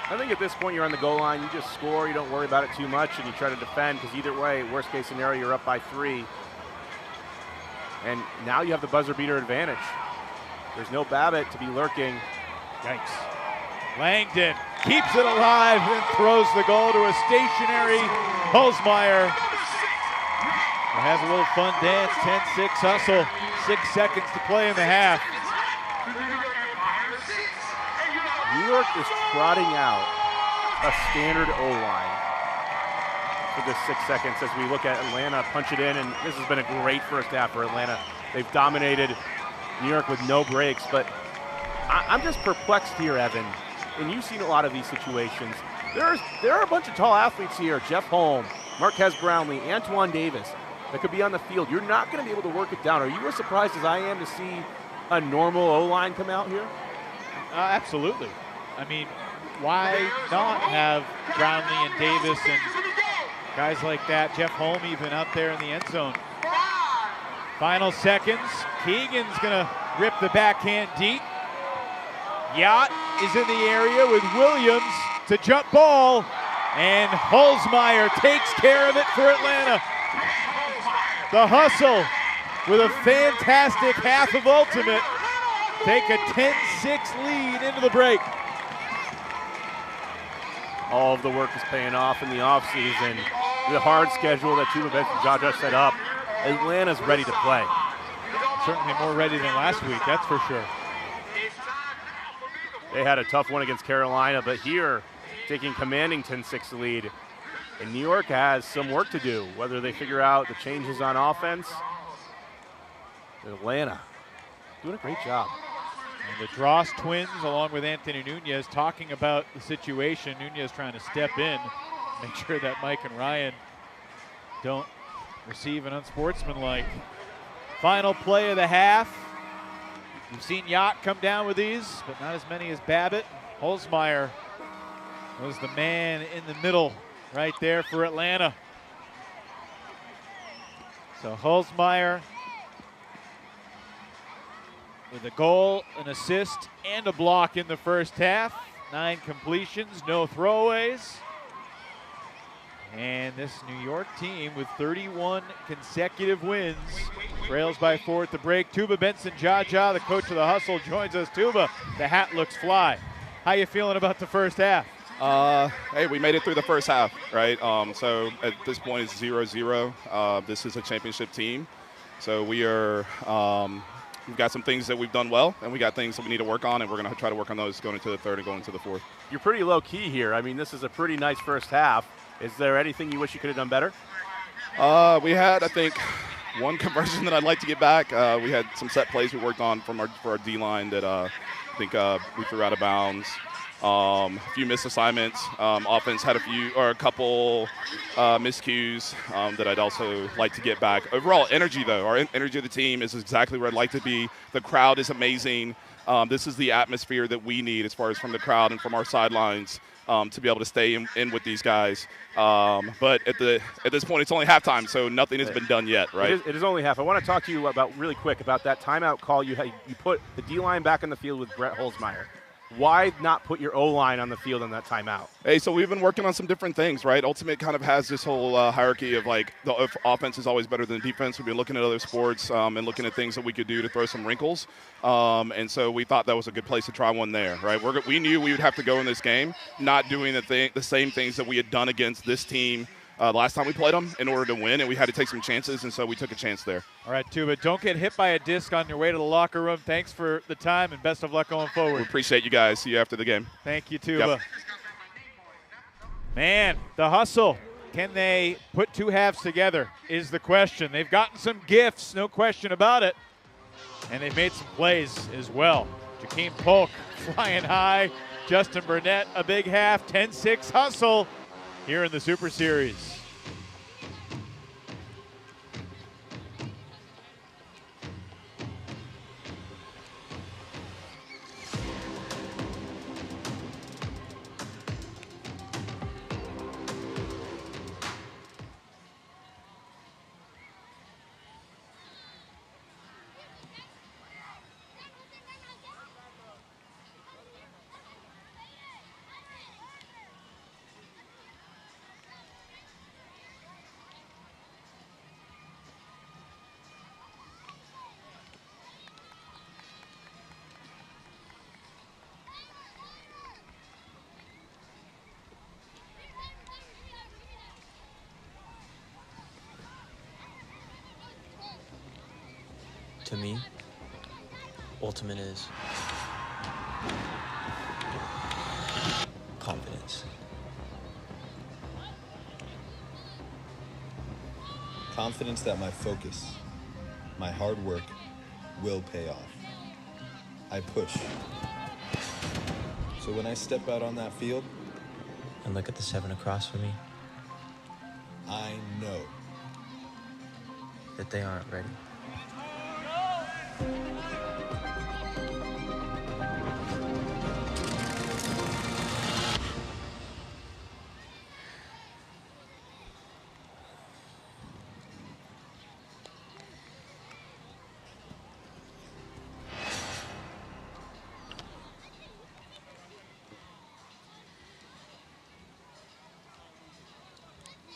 E: I think at this point you're on the goal line, you just score, you don't worry about it too much, and you try to defend, because either way, worst case scenario, you're up by 3. And now you have the buzzer beater advantage. There's no Babbitt to be lurking.
D: Yikes. Langdon keeps it alive and throws the goal to a stationary Holzmeyer. Has a little fun dance, 10-6 hustle, 6 seconds to play in the half.
E: New York is trotting out a standard O-line for this 6 seconds as we look at Atlanta punch it in, and this has been a great first half for Atlanta. They've dominated New York with no breaks, but I'm just perplexed here, Evan, and you've seen a lot of these situations. There are a bunch of tall athletes here, Jeff Holm, Marquez Brownlee, Antoine Davis, that could be on the field. You're not going to be able to work it down. Are you as surprised as I am to see a normal O-line come out here?
D: Absolutely. I mean, why not have Brownlee and Davis and guys like that? Jeff Holm even out there in the end zone. Final seconds. Keegan's going to rip the backhand deep. Yacht is in the area with Williams to jump ball, and Holzmeyer takes care of it for Atlanta. The hustle with a fantastic half of ultimate. Take a 10-6 lead into the break.
E: All of the work is paying off in the offseason. The hard schedule that Tuba Benson Jaja set up. Atlanta's ready to play.
D: Certainly more ready than last week, that's for sure.
E: They had a tough one against Carolina, but here, taking commanding 10-6 lead. And New York has some work to do, whether they figure out the changes on offense. Atlanta doing a great job.
D: And the Dross twins, along with Anthony Nunez, talking about the situation. Nunez trying to step in, make sure that Mike and Ryan don't receive an unsportsmanlike. Final play of the half. You've seen Yacht come down with these, but not as many as Babbitt. Holzmeyer was the man in the middle right there for Atlanta. So Holzmeyer with a goal, an assist, and a block in the first half. 9 completions, no throwaways. And this New York team with 31 consecutive wins trails by 4 at the break. Tuba Benson Jaja, the coach of the hustle, joins us. Tuba, the hat looks fly. How you feeling about the first half?
K: Hey, we made it through the first half, right? So at this point it's 0-0. This is a championship team. So we are, we've got some things that we've done well, and we got things that we need to work on, and we're going to try to work on those going into the third and going into the fourth.
E: You're pretty low key here. I mean, this is a pretty nice first half. Is there anything you wish you could have done better?
K: We had, I think, one conversion that I'd like to get back. We had some set plays we worked on for our D-line that I think we threw out of bounds. A few missed assignments. Offense had a couple miscues that I'd also like to get back. Overall energy, though, our energy of the team is exactly where I'd like to be. The crowd is amazing. This is the atmosphere that we need as far as from the crowd and from our sidelines to be able to stay in with these guys. But at this point, it's only halftime, so nothing has been done yet, right?
E: It is only half. I want to talk to you about really quick about that timeout call. You put the D-line back in the field with Brett Holzmeyer. Why not put your O-line on the field on that timeout?
K: Hey, so we've been working on some different things, right? Ultimate kind of has this whole hierarchy of like the offense is always better than defense. We've been looking at other sports and looking at things that we could do to throw some wrinkles. And so we thought that was a good place to try one there, right? We knew we would have to go in this game not doing the same things that we had done against this team last time we played them in order to win, and we had to take some chances, and so we took a chance there.
D: All right, Tuba, don't get hit by a disc on your way to the locker room. Thanks for the time, and best of luck going forward.
K: We appreciate you guys. See you after the game.
D: Thank you, Tuba.
K: Yep.
D: Man, the hustle. Can they put two halves together is the question. They've gotten some gifts, no question about it, and they've made some plays as well. Jakeem Polk flying high. Justin Burnett, a big half, 10-6 hustle here in the Super Series.
H: To me, ultimate is confidence.
I: Confidence that my focus, my hard work will pay off. I push. So when I step out on that field
H: and look at the 7 across from me,
I: I know
H: that they aren't ready.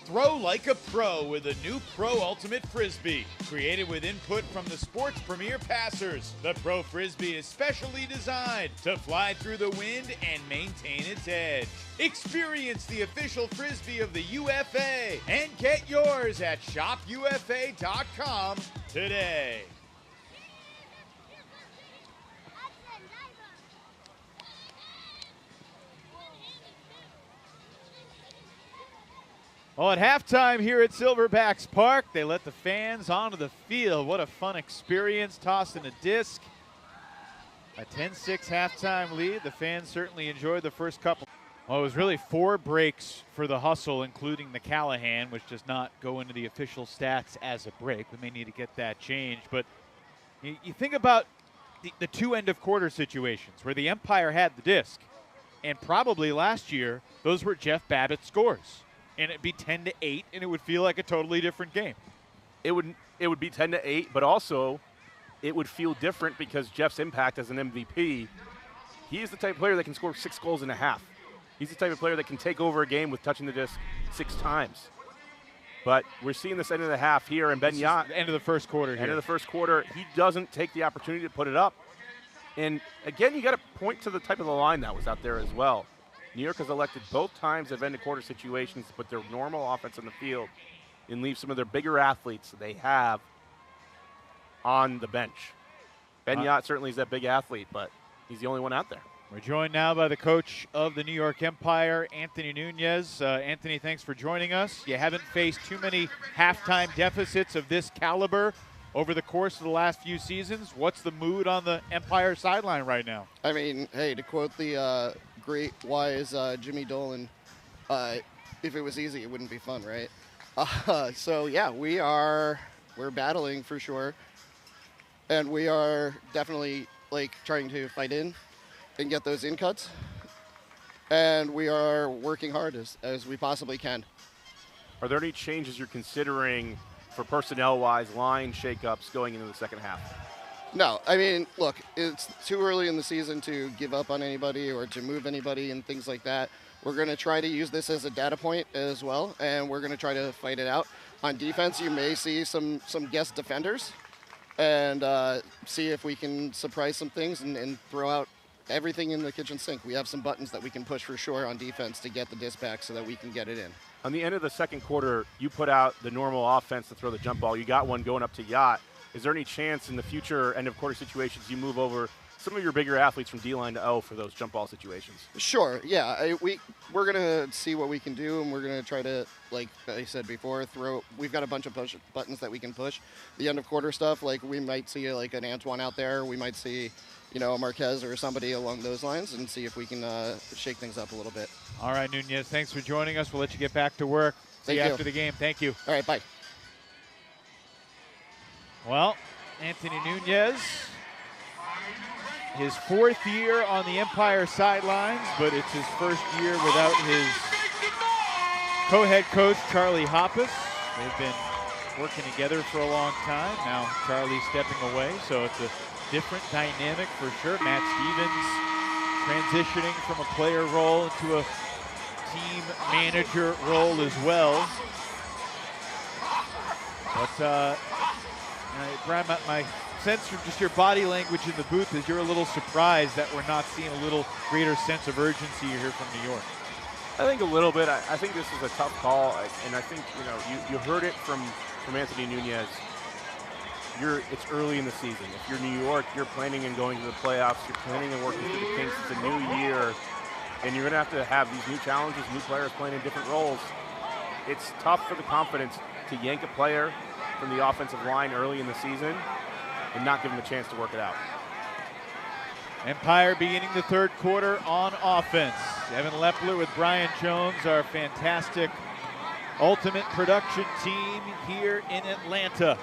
D: Throw like a pro with a new Pro Ultimate Frisbee. Created with input from the sport's premier passers, the Pro Frisbee is specially designed to fly through the wind and maintain its edge. Experience the official Frisbee of the UFA and get yours at shopufa.com today. Well, at halftime here at Silverbacks Park, they let the fans onto the field. What a fun experience, tossing a disc. A 10-6 halftime lead. The fans certainly enjoyed the first couple. Well, it was really 4 breaks for the Hustle, including the Callahan, which does not go into the official stats as a break. We may need to get that changed. But you think about the 2 end-of-quarter situations where the umpire had the disc. And probably last year, those were Jeff Babbitt's scores. And it'd be 10-8, and it would feel like a totally different game.
E: It would be 10-8, but also it would feel different because Jeff's impact as an MVP, he is the type of player that can score 6 goals and a half. He's the type of player that can take over a game with touching the disc 6 times. But we're seeing this end of the half here, and Ben Yacht.
D: End of the first quarter here.
E: End of the first quarter, he doesn't take the opportunity to put it up. And again, you got to point to the type of the line that was out there as well. New York has elected both times of end-of-quarter situations to put their normal offense on the field and leave some of their bigger athletes they have on the bench. Ben Yacht certainly is that big athlete, but he's the only one out there.
D: We're joined now by the coach of the New York Empire, Anthony Nunez. Anthony, thanks for joining us. You haven't faced too many halftime deficits of this caliber over the course of the last few seasons. What's the mood on the Empire sideline right now?
L: I mean, hey, to quote the great wise Jimmy Dolan, if it was easy, it wouldn't be fun, right? So yeah, we're battling for sure, and we are definitely like trying to fight in and get those in cuts, and we are working hard as we possibly can.
E: Are there any changes you're considering for personnel-wise, line shakeups going into the second half?
L: No, I mean, look, it's too early in the season to give up on anybody or to move anybody and things like that. We're going to try to use this as a data point as well, and we're going to try to fight it out. On defense, you may see some guest defenders and see if we can surprise some things and throw out everything in the kitchen sink. We have some buttons that we can push for sure on defense to get the disc back so that we can get it in.
E: On the end of the second quarter, you put out the normal offense to throw the jump ball. You got one going up to Yacht. Is there any chance in the future end-of-quarter situations you move over some of your bigger athletes from D-line to O for those jump ball situations?
L: Sure, yeah. We're going to see what we can do, and we're going to try to, like I said before, we've got a bunch of push buttons that we can push. The end-of-quarter stuff, like we might see like an Antoine out there. We might see, a Marquez or somebody along those lines and see if we can shake things up a little bit.
D: All right, Nunez, thanks for joining us. We'll let you get back to work. See you after the game. Thank you.
L: All right, bye.
D: Well, Anthony Nunez, his 4th year on the Empire sidelines, but it's his first year without his co-head coach, Charlie Hoppus. They've been working together for a long time. Now Charlie's stepping away, so it's a different dynamic for sure. Matt Stevens transitioning from a player role into a team manager role as well. But Brian, my sense from just your body language in the booth is you're a little surprised that we're not seeing a little greater sense of urgency here from New York.
E: I think a little bit. I think this is a tough call, and I think you heard it from Anthony Nunez. it's early in the season. If you're New York, you're planning on going to the playoffs, you're planning on working through the kinks. It's a new year, and you're going to have these new challenges, new players playing in different roles. It's tough for the confidence to yank a player from the offensive line early in the season and not give them a chance to work it out.
D: Empire beginning the third quarter on offense. Evan Lepler with Brian Jones, our fantastic ultimate production team here in Atlanta.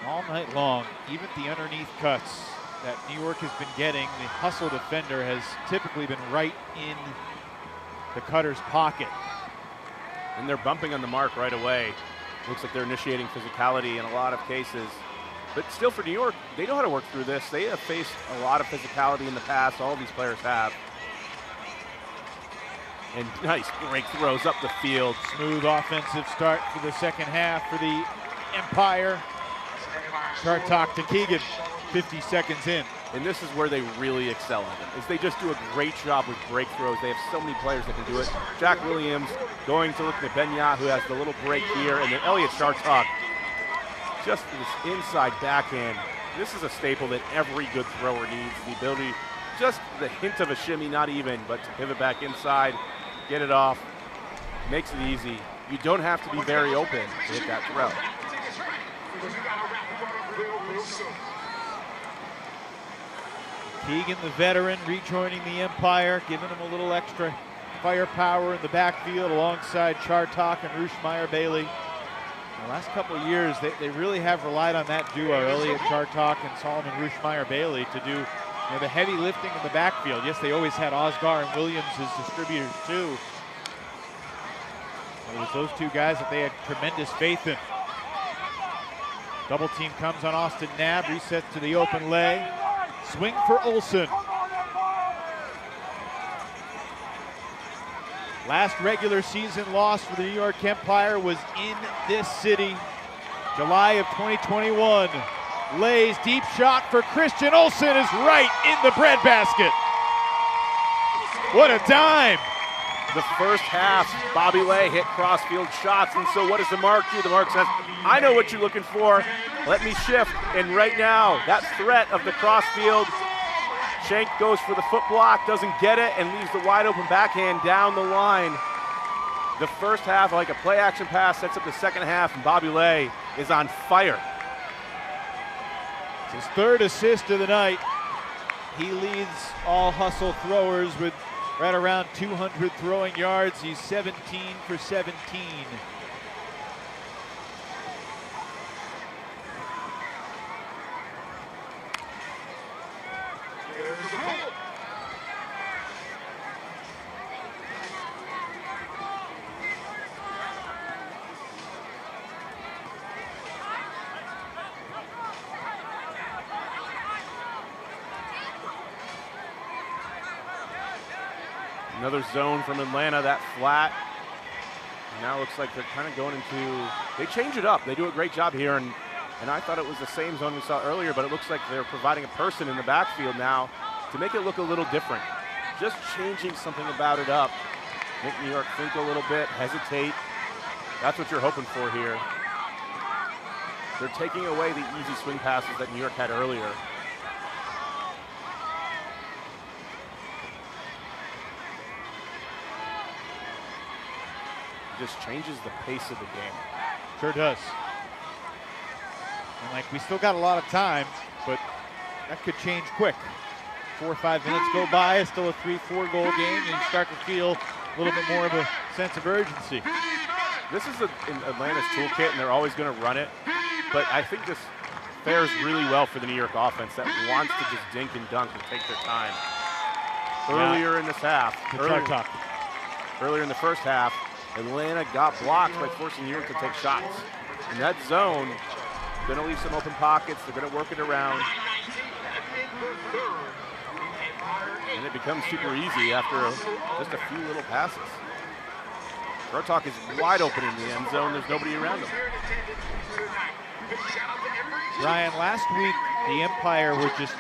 D: All night long, even the underneath cuts that New York has been getting, the hustle defender has typically been right in the cutter's pocket.
E: And they're bumping on the mark right away. Looks like they're initiating physicality in a lot of cases. But still, for New York, they know how to work through this. They have faced a lot of physicality in the past. All these players have. And nice break throws up the field.
D: Smooth offensive start for the second half for the Empire. Chartok to Keegan, 50 seconds in.
E: And this is where they really excel at it, is they just do a great job with break throws. They have so many players that can do it. Jack Williams going to look at Benyat, who has the little break here, and then Elliot Chartok, just this inside backhand. This is a staple that every good thrower needs, the ability, just the hint of a shimmy, not even, but to pivot back inside, get it off, makes it easy. You don't have to be very open to hit that throw.
D: Keegan, the veteran, rejoining the Empire, giving him a little extra firepower in the backfield alongside Chartok and Rushmeyer Bailey. The last couple of years, they really have relied on that duo, Elliot Chartok and Solomon Rushmeyer Bailey, to do the heavy lifting in the backfield. Yes, they always had Osgar and Williams as distributors too. It was those two guys that they had tremendous faith in. Double team comes on Austin Knabb, resets to the open lay. Swing for Olsen. Last regular season loss for the New York Empire was in this city, July of 2021. Lays deep shot for Christian Olsen is right in the breadbasket. What a dime.
E: The first half, Bobby Lay hit crossfield shots, and so what does the mark do? The mark says, I know what you're looking for. Let me shift, and right now, that threat of the crossfield, Shank goes for the foot block, doesn't get it, and leaves the wide open backhand down the line. The first half, like a play action pass, sets up the second half, and Bobby Lay is on fire.
D: It's his third assist of the night. He leads all hustle throwers with right around 200 throwing yards. He's 17 for 17.
E: Another zone from Atlanta, that flat. And now looks like they're kind of going into, they change it up. They do a great job here, and I thought it was the same zone we saw earlier, but it looks like they're providing a person in the backfield now to make it look a little different. Just changing something about it up. Make New York think a little bit, hesitate. That's what you're hoping for here. They're taking away the easy swing passes that New York had earlier. Just changes the pace of the game.
D: Sure does. And like, we still got a lot of time, but that could change quick. 4 or 5 minutes go by, it's still a 3-4 goal game, and you start to feel a little bit more of a sense of urgency.
E: This is in Atlanta's toolkit, and they're always going to run it, but I think this fares really well for the New York offense that wants to just dink and dunk and take their time. Earlier in this half, earlier in the first half, Atlanta got blocked by forcing New York to take shots. In that zone, they're going to leave some open pockets. They're going to work it around. And it becomes super easy after just a few little passes. Chartok is wide open in the end zone. There's nobody around him.
D: Ryan, last week, the Empire were just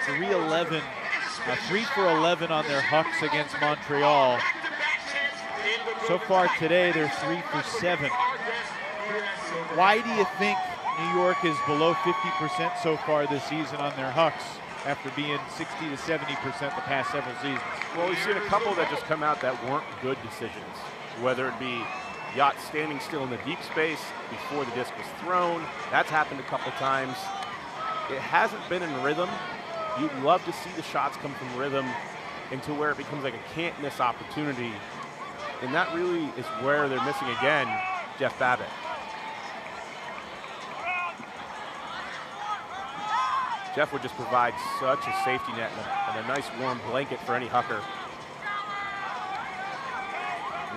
D: 3 for 11 on their hucks against Montreal. So far today, they're 3 for 7. Why do you think New York is below 50% so far this season on their hucks after being 60 to 70% the past several seasons?
E: Well, we've seen a couple that just come out that weren't good decisions, whether it be Yacht standing still in the deep space before the disc was thrown. That's happened a couple times. It hasn't been in rhythm. You'd love to see the shots come from rhythm into where it becomes like a can't miss opportunity. And that really is where they're missing again, Jeff Babbitt. Jeff would just provide such a safety net and a nice warm blanket for any hucker.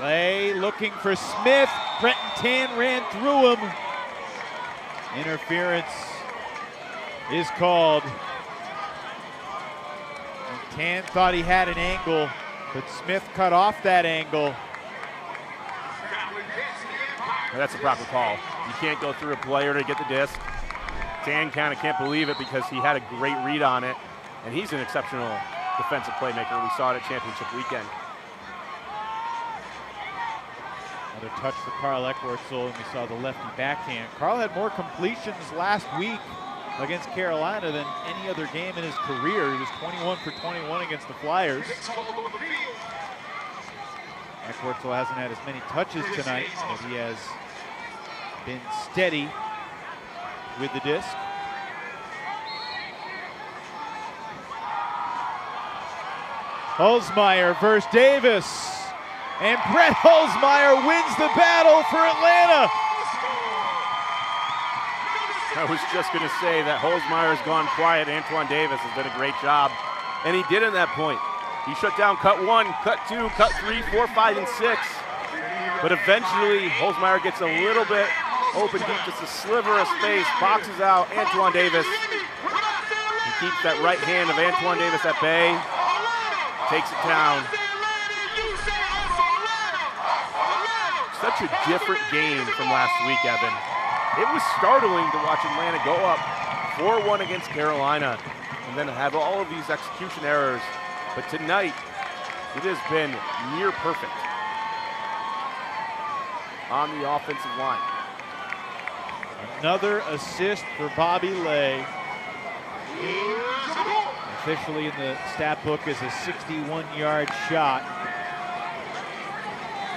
D: Lay looking for Smith. Brenton Tan ran through him. Interference is called. And Tan thought he had an angle, but Smith cut off that angle.
E: And that's a proper call. You can't go through a player to get the disc. Tan kind of can't believe it because he had a great read on it, and he's an exceptional defensive playmaker. We saw it at championship weekend.
D: Another touch for Carl Eckwurzel, and we saw the lefty backhand. Carl had more completions last week against Carolina than any other game in his career. He was 21 for 21 against the Flyers. Eckwurzel hasn't had as many touches tonight, but he has been steady with the disc. Holzmeyer versus Davis. And Brett Holzmeyer wins the battle for Atlanta.
E: I was just going to say that Holzmeyer's gone quiet. Antoine Davis has done a great job. And he did in that point. He shut down cut 1, cut 2, cut 3, 4, 5, and 6. But eventually, Holzmeyer gets a little bit open deep, just a sliver of space, boxes out Antoine Davis. He keeps that right hand of Antoine Davis at bay, takes it down. Such a different game from last week, Evan. It was startling to watch Atlanta go up 4-1 against Carolina and then have all of these execution errors. But tonight, it has been near perfect on the offensive line.
D: Another assist for Bobby Lay. Officially in the stat book is a 61-yard shot.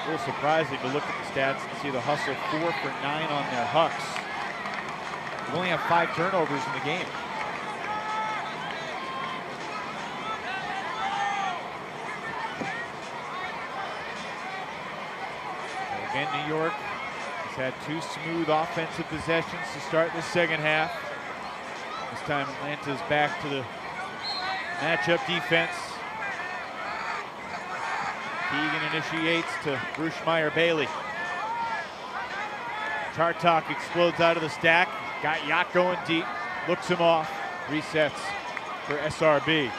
D: A little surprising to look at the stats and see the Hustle 4 for 9 on their hucks. They only have 5 turnovers in the game. Again, New York has had 2 smooth offensive possessions to start the second half. This time Atlanta's back to the matchup defense. Keegan initiates to Bruce Meyer-Bailey. Tartak explodes out of the stack. Got Yacht going deep, looks him off, resets for SRB.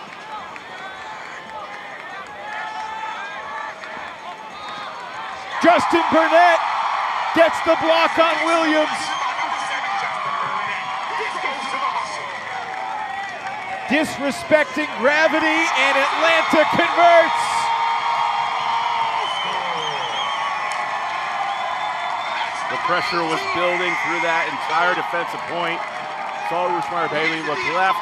D: Justin Burnett gets the block on Williams. Disrespecting gravity, and Atlanta converts.
E: The pressure was building through that entire defensive point. Saw Bruce Meyer-Bailey look left,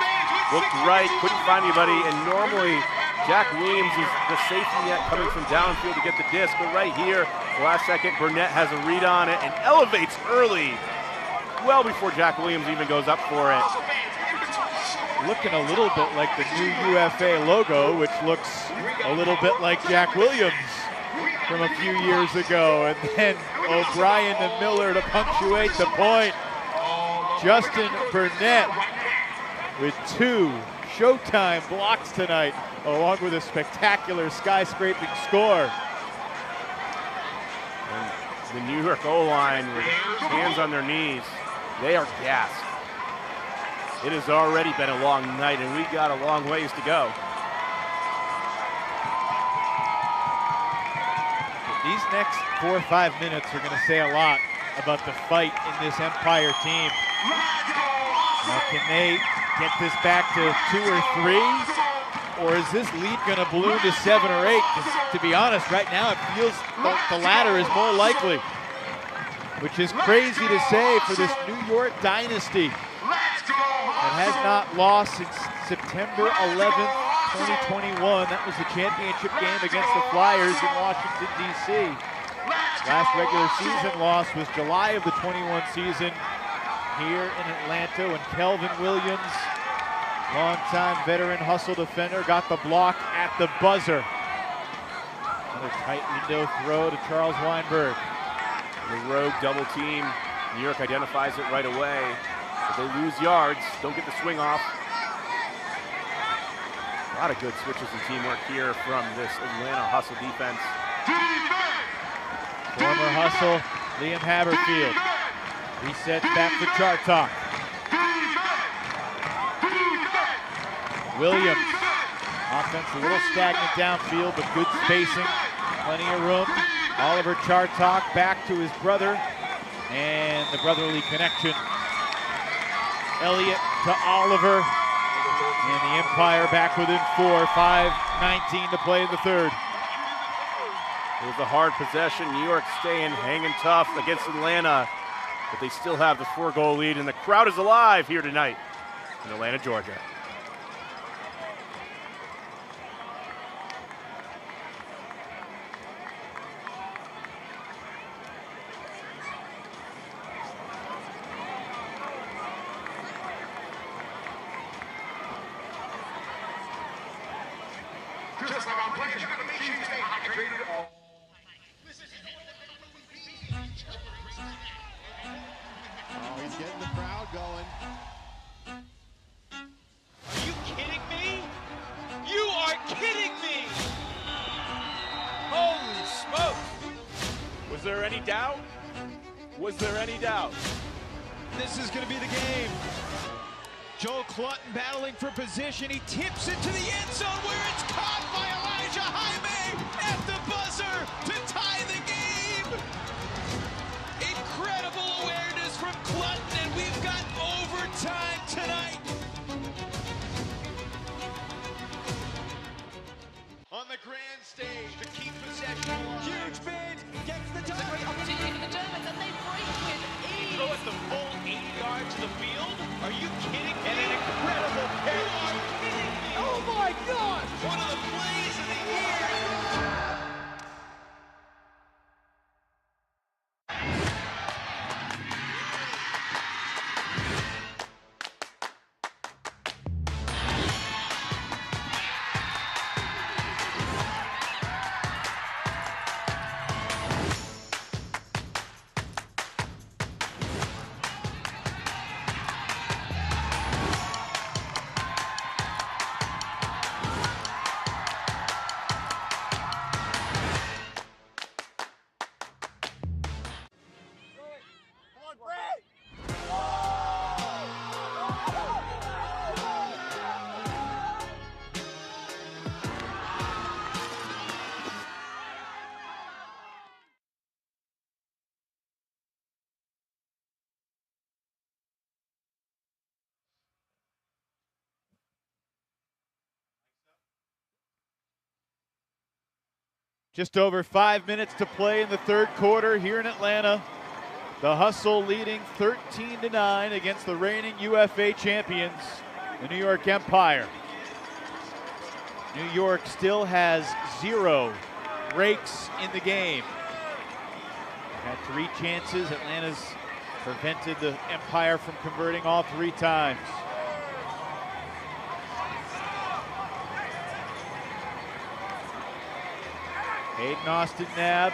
E: looked right, couldn't find anybody, and normally Jack Williams is the safety net coming from downfield to get the disc, but right here, the last second, Burnett has a read on it and elevates early, well before Jack Williams even goes up for it.
D: Looking a little bit like the new UFA logo, which looks a little bit like Jack Williams from a few years ago. And then O'Brien to Miller to punctuate the point. Justin Burnett with 2 Showtime blocks tonight, along with a spectacular skyscraping score.
E: And the New York O-line with hands on their knees, they are gassed. It has already been a long night, and we got a long ways to go.
D: These next 4 or 5 minutes are going to say a lot about the fight in this Empire team. Now, can they get this back to 2 or 3? Or is this lead going to balloon to 7 or 8? To be honest, right now it feels like the latter is more likely. which is crazy to say for this New York dynasty that has not lost since September 11th, 2021. That was the championship game against the Flyers in Washington, D.C. Last regular season loss was July of the 21 season here in Atlanta when Kelvin Williams, longtime veteran hustle defender, got the block at the buzzer. Another tight window throw to Charles Weinberg.
E: The rogue double team. New York identifies it right away. But they lose yards, don't get the swing off. A lot of good switches and teamwork here from this Atlanta hustle defense.
D: Former hustle, Liam Haberfield. Resets back to Chartok. Williams. Offense a little stagnant downfield, but good spacing. Plenty of room. Oliver Chartok back to his brother. And the brotherly connection. Elliott to Oliver. And the Empire back within 4. 5:19 to play in the third.
E: It was a hard possession. New York staying hanging tough against Atlanta, but they still have the 4-goal lead, and the crowd is alive here tonight in Atlanta, Georgia.
F: Just like our players, you gotta make sure you stay hydrated all.
B: Oh, he's getting the crowd going. Are you kidding me? You are kidding me!
C: Holy smokes! Was there any doubt? Was there any doubt?
B: This is going to be the game. Joe Clutton battling for position. He tips it to the end zone where it's caught by Elijah Jaime at the buzzer to tie the game. Incredible awareness from Clutton, and we've got overtime tonight. On the grand stage to keep possession. Huge bid, gets the time.
A: Great opportunity for the Germans, and they break with ease.
B: Throw it the full 80 yards to the field? Are you kidding me? And an incredible catch. You are kidding me. Oh my God. One of the plays of the year.
D: Just over 5 minutes to play in the third quarter here in Atlanta. The Hustle leading 13-9 against the reigning UFA champions, the New York Empire. New York still has 0 breaks in the game. Had 3 chances. Atlanta's prevented the Empire from converting all 3 times. Hayden Austin Nab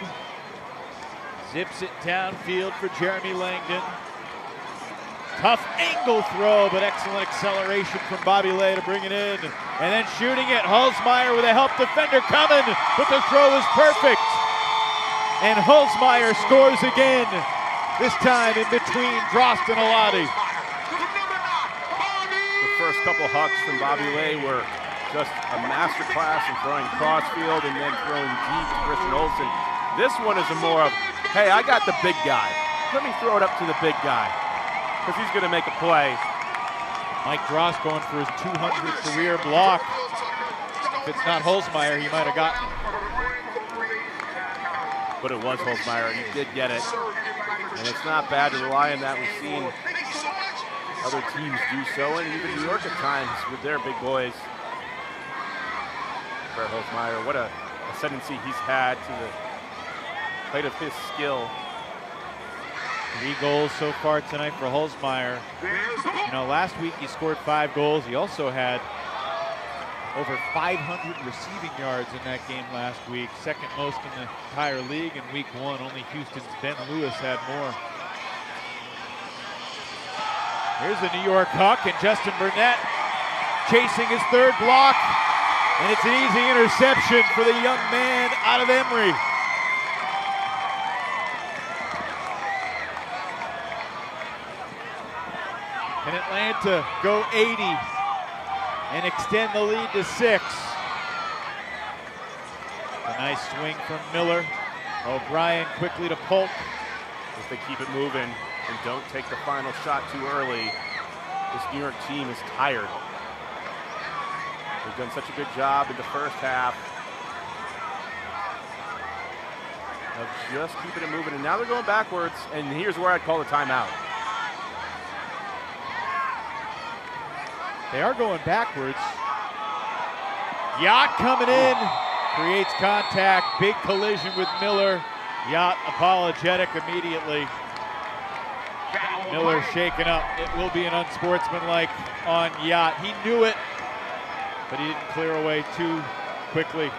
D: zips it downfield for Jeremy Langdon. Tough angle throw, but excellent acceleration from Bobby Lay to bring it in. And then shooting it, Hulsmeyer with a help defender coming, but the throw is perfect. And Hulsmeyer scores again, this time in between Drost and Alati.
E: The first couple hucks from Bobby Lay were just a masterclass in throwing crossfield and then throwing deep to Christian Olsen. This one is a more of, hey, I got the big guy. Let me throw it up to the big guy, because he's going to make a play.
D: Mike Drost going for his 200th career block. If it's not Hulsmeyer, he might have gotten it.
E: but it was Holzmeyer. He did get it, and it's not bad to rely on that. We've seen other teams do so, and even New York at times with their big boys. For Holzmeyer, what a ascendancy he's had to the height of his skill.
D: 3 goals so far tonight for Holzmeyer. You know, last week he scored 5 goals. He also had over 500 receiving yards in that game last week, second most in the entire league in week 1. Only Houston's Ben Lewis had more. Here's the New York Huck, and Justin Burnett chasing his 3rd block, and it's an easy interception for the young man out of Emory. Can Atlanta go 80 and extend the lead to 6? A nice swing from Miller. O'Brien quickly to Polk.
E: As they keep it moving and don't take the final shot too early, this New York team is tired. They've done such a good job in the first half of just keeping it moving, and now they're going backwards, and here's where I'd call the timeout.
D: They are going backwards. Yacht coming in, creates contact, big collision with Miller. Yacht apologetic immediately. Miller shaken up. It will be an unsportsmanlike on Yacht. He knew it, but he didn't clear away too quickly.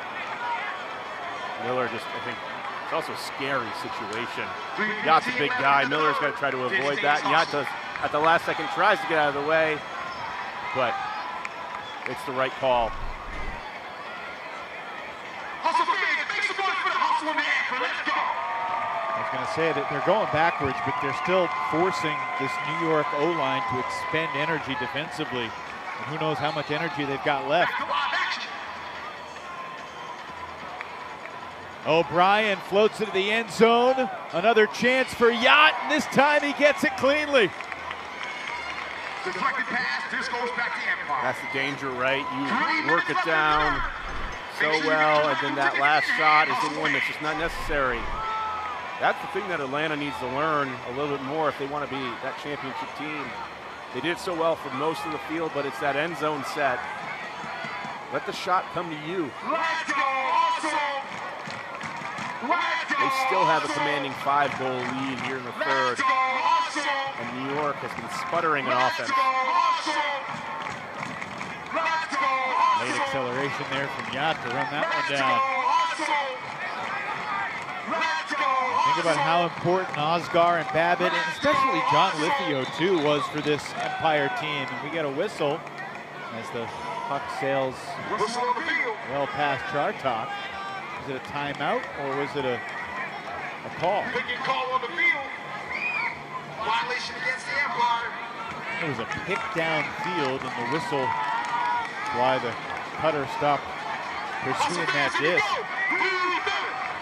E: Miller just, I think, it's also a scary situation. Yacht's a big guy. Miller's got to try to avoid that. And Yacht does, at the last second, tries to get out of the way, but it's the right call.
D: I was going to say that they're going backwards, but they're still forcing this New York O-line to expend energy defensively. And who knows how much energy they've got left. O'Brien floats into the end zone. Another chance for Yacht, and this time he gets it cleanly.
F: Deflected pass, this goes back to Empire.
E: That's the danger, right? You work it down so well, and then that last shot is the one that's just not necessary. That's the thing that Atlanta needs to learn a little bit more if they want to be that championship team. They did so well for most of the field, but it's that end zone set. Let the shot come to you.
F: Let's go, awesome. Let's go,
E: they still have a commanding 5-goal lead here in the third.
F: Let's go, awesome.
E: And New York has been sputtering in offense.
F: Let's go, awesome. Let's go, awesome.
D: Late acceleration there from Yacht to run that one down. Think about how important Osgar and Babbitt, and especially John Lithio too, was for this Empire team. And we get a whistle as the puck sails well past Chartok. Was it a timeout or was it a call?
F: Picking call on the field. Violation against the Empire.
D: It was a pick down field, and the whistle why the cutter stopped pursuing that disc.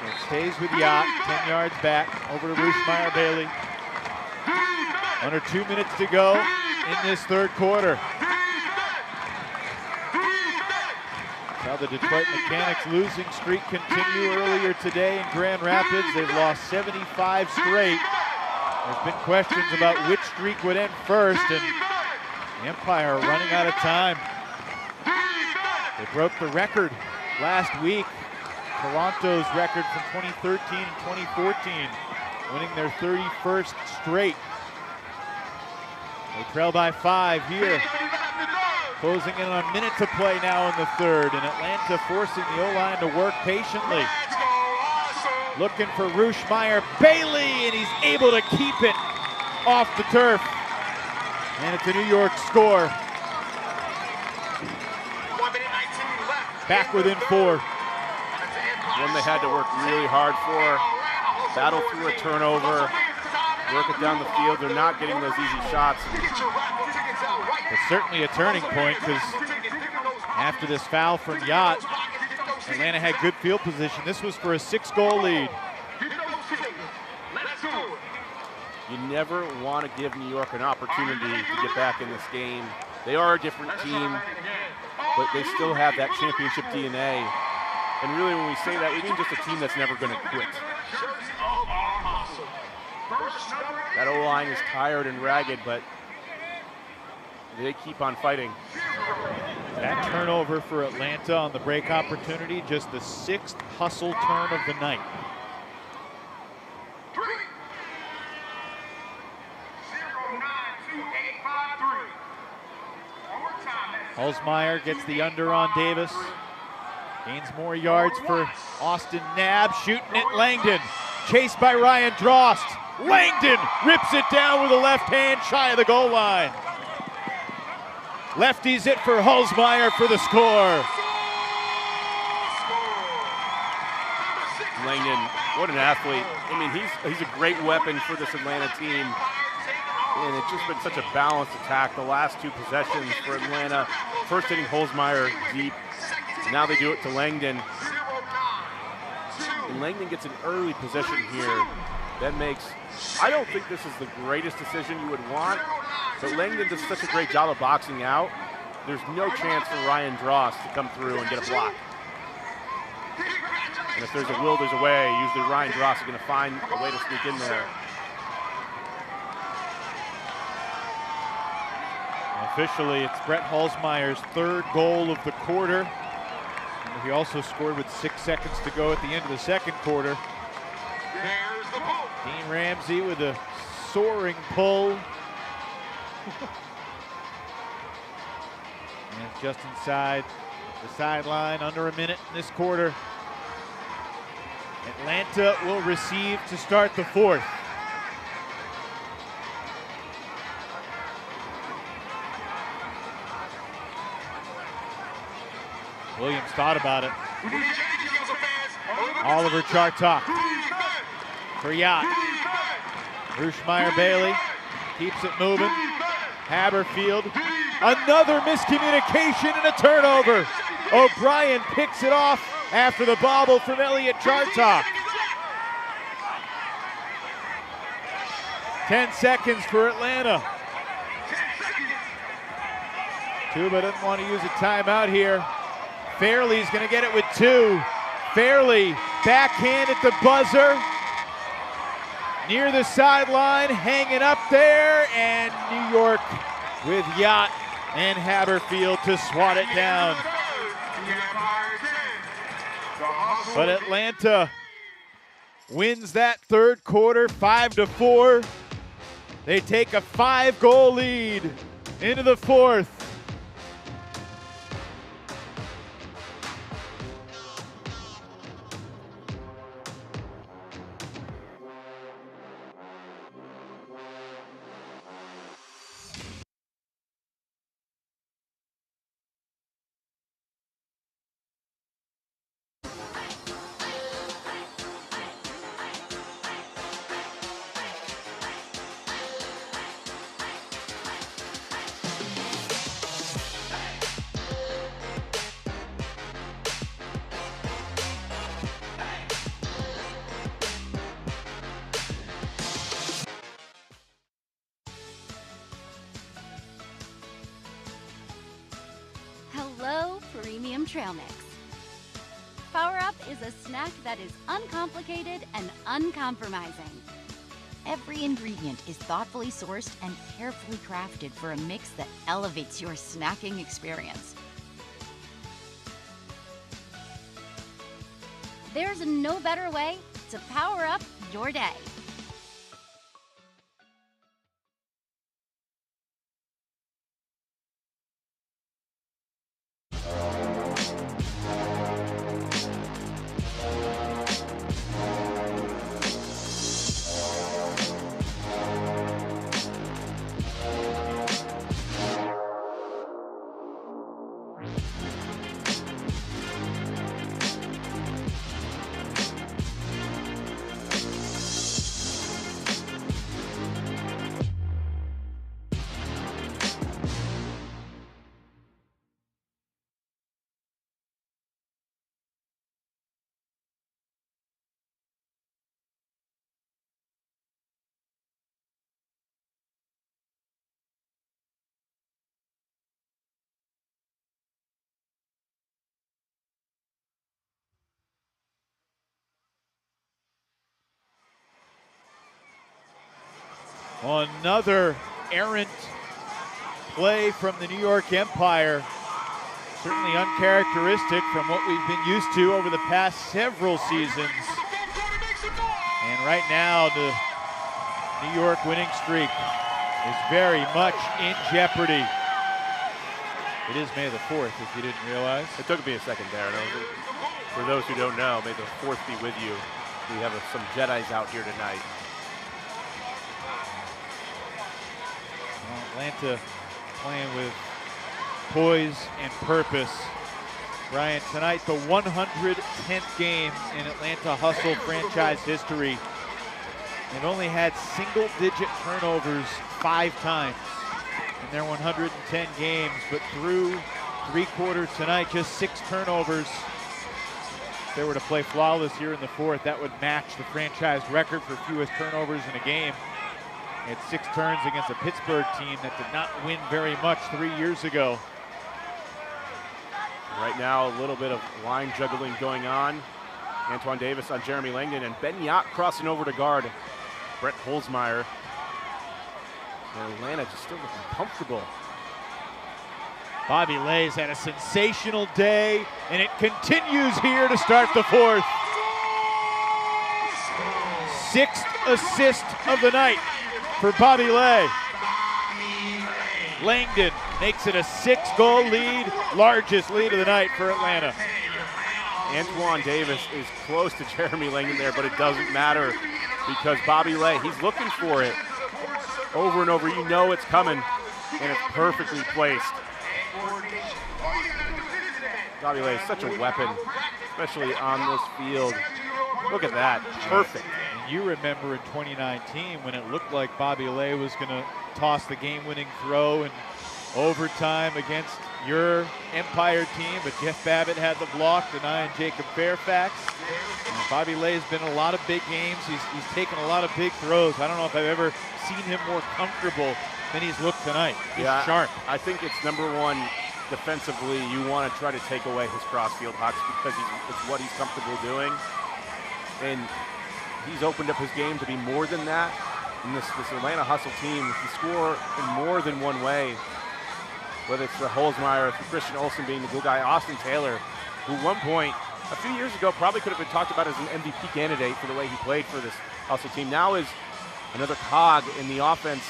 D: It stays with Yacht, 10 yards back, over to Rushmeyer Bailey. Under 2 minutes to go in this third quarter. Saw the Detroit Mechanix losing streak continue earlier today in Grand Rapids. They've lost 75 straight. There's been questions about which streak would end first, and the Empire running out of time. They broke the record last week, Toronto's record from 2013 and 2014, winning their 31st straight. They trail by 5 here. Closing in on a minute to play now in the third, and Atlanta forcing the O-line to work patiently. Looking for Rushmeyer Bailey, and he's able to keep it off the turf. And it's a New York score. Back within 4.
E: One they had to work really hard for. Battle through a turnover. Work it down the field. They're not getting those easy shots.
D: It's certainly a turning point, because after this foul from Yacht, Atlanta had good field position. This was for a 6-goal lead.
E: You never want to give New York an opportunity to get back in this game. They are a different team, but they still have that championship DNA. And really, when we say that, we mean just a team that's never going to quit. That O-line is tired and ragged, but they keep on fighting.
D: That turnover for Atlanta on the break opportunity, just the 6th hustle turn of the night. Holzmeyer gets the under on Davis. Gains more yards for Austin Knabb. Shooting it, Langdon. Chased by Ryan Drost. Langdon rips it down with a left hand shy of the goal line. Lefties it for Holzmeyer for the score.
E: Langdon, what an athlete. I mean, he's a great weapon for this Atlanta team. And it's just been such a balanced attack the last 2 possessions for Atlanta. First hitting Holzmeyer deep. Now they do it to Langdon. And Langdon gets an early possession here. That makes, I don't think this is the greatest decision you would want, but Langdon does such a great job of boxing out. There's no chance for Ryan Drost to come through and get a block. And if there's a will, there's a way. Usually Ryan Drost is going to find a way to sneak in there.
D: Officially, it's Brett Holzmeyer's 3rd goal of the quarter. He also scored with 6 seconds to go at the end of the 2nd quarter. Dean Ramsey with a soaring pull. And it's just inside the sideline, under a minute in this quarter. Atlanta will receive to start the 4th. Williams thought about it. Oliver Chartok for Yacht. Rushmeyer Bailey keeps it moving. Haberfield, another miscommunication and a turnover. O'Brien picks it off after the bobble from Elliot Chartok. 10 seconds for Atlanta. Tuba doesn't want to use a timeout here. Fairley's going to get it with 2. Fairley, backhand at the buzzer. Near the sideline, hanging up there, and New York with Yacht and Haberfield to swat it down. But Atlanta wins that 3rd quarter, 5-4. They take a 5-goal lead into the 4th.
G: Hello, Premium Trail Mix. Power Up is a snack that is uncomplicated and uncompromising. Every ingredient is thoughtfully sourced and carefully crafted for a mix that elevates your snacking experience. There's no better way to power up your day.
D: Another errant play from the New York Empire. Certainly uncharacteristic from what we've been used to over the past several seasons. And right now, the New York winning streak is very much in jeopardy. It is May the 4th, if you didn't realize.
E: It took me a second there. For those who don't know, may the 4th be with you. We have some Jedis out here tonight.
D: Well, Atlanta playing with poise and purpose. Brian, tonight the 110th game in Atlanta Hustle franchise history. They've only had single-digit turnovers 5 times in their 110 games, but through 3 quarters tonight, just 6 turnovers. If they were to play flawless here in the 4th, that would match the franchise record for fewest turnovers in a game. They had 6 turns against a Pittsburgh team that did not win very much 3 years ago.
E: Right now, a little bit of line juggling going on. Antoine Davis on Jeremy Langdon, and Ben Yacht crossing over to guard Brett Holzmeyer. And Atlanta just still looking comfortable.
D: Bobby Lay's had a sensational day, and it continues here to start the 4th. 6th assist of the night for Bobby Lay. Langdon makes it a 6-goal lead, largest lead of the night for Atlanta.
E: Antoine Davis is close to Jeremy Langdon there, but it doesn't matter because Bobby Lay, he's looking for it over and over. You know it's coming, and it's perfectly placed. Bobby Lay is such a weapon, especially on this field. Look at that, perfect.
D: And you remember in 2019 when it looked like Bobby Lay was going to toss the game-winning throw in overtime against your Empire team, but Jeff Babbitt had the block denying Jacob Fairfax. And Bobby Lay's been in a lot of big games. He's taken a lot of big throws. I don't know if I've ever seen him more comfortable than he's looked tonight. He's sharp.
E: I think it's number one defensively. You want to try to take away his cross-field hucks because it's what he's comfortable doing. And he's opened up his game to be more than that. And this Atlanta Hustle team can score in more than one way. Whether it's for Holzmeyer or for Christian Olsen being the blue guy, Austin Taylor, who at one point, a few years ago, probably could have been talked about as an MVP candidate for the way he played for this Hustle team. Now is another cog in the offense.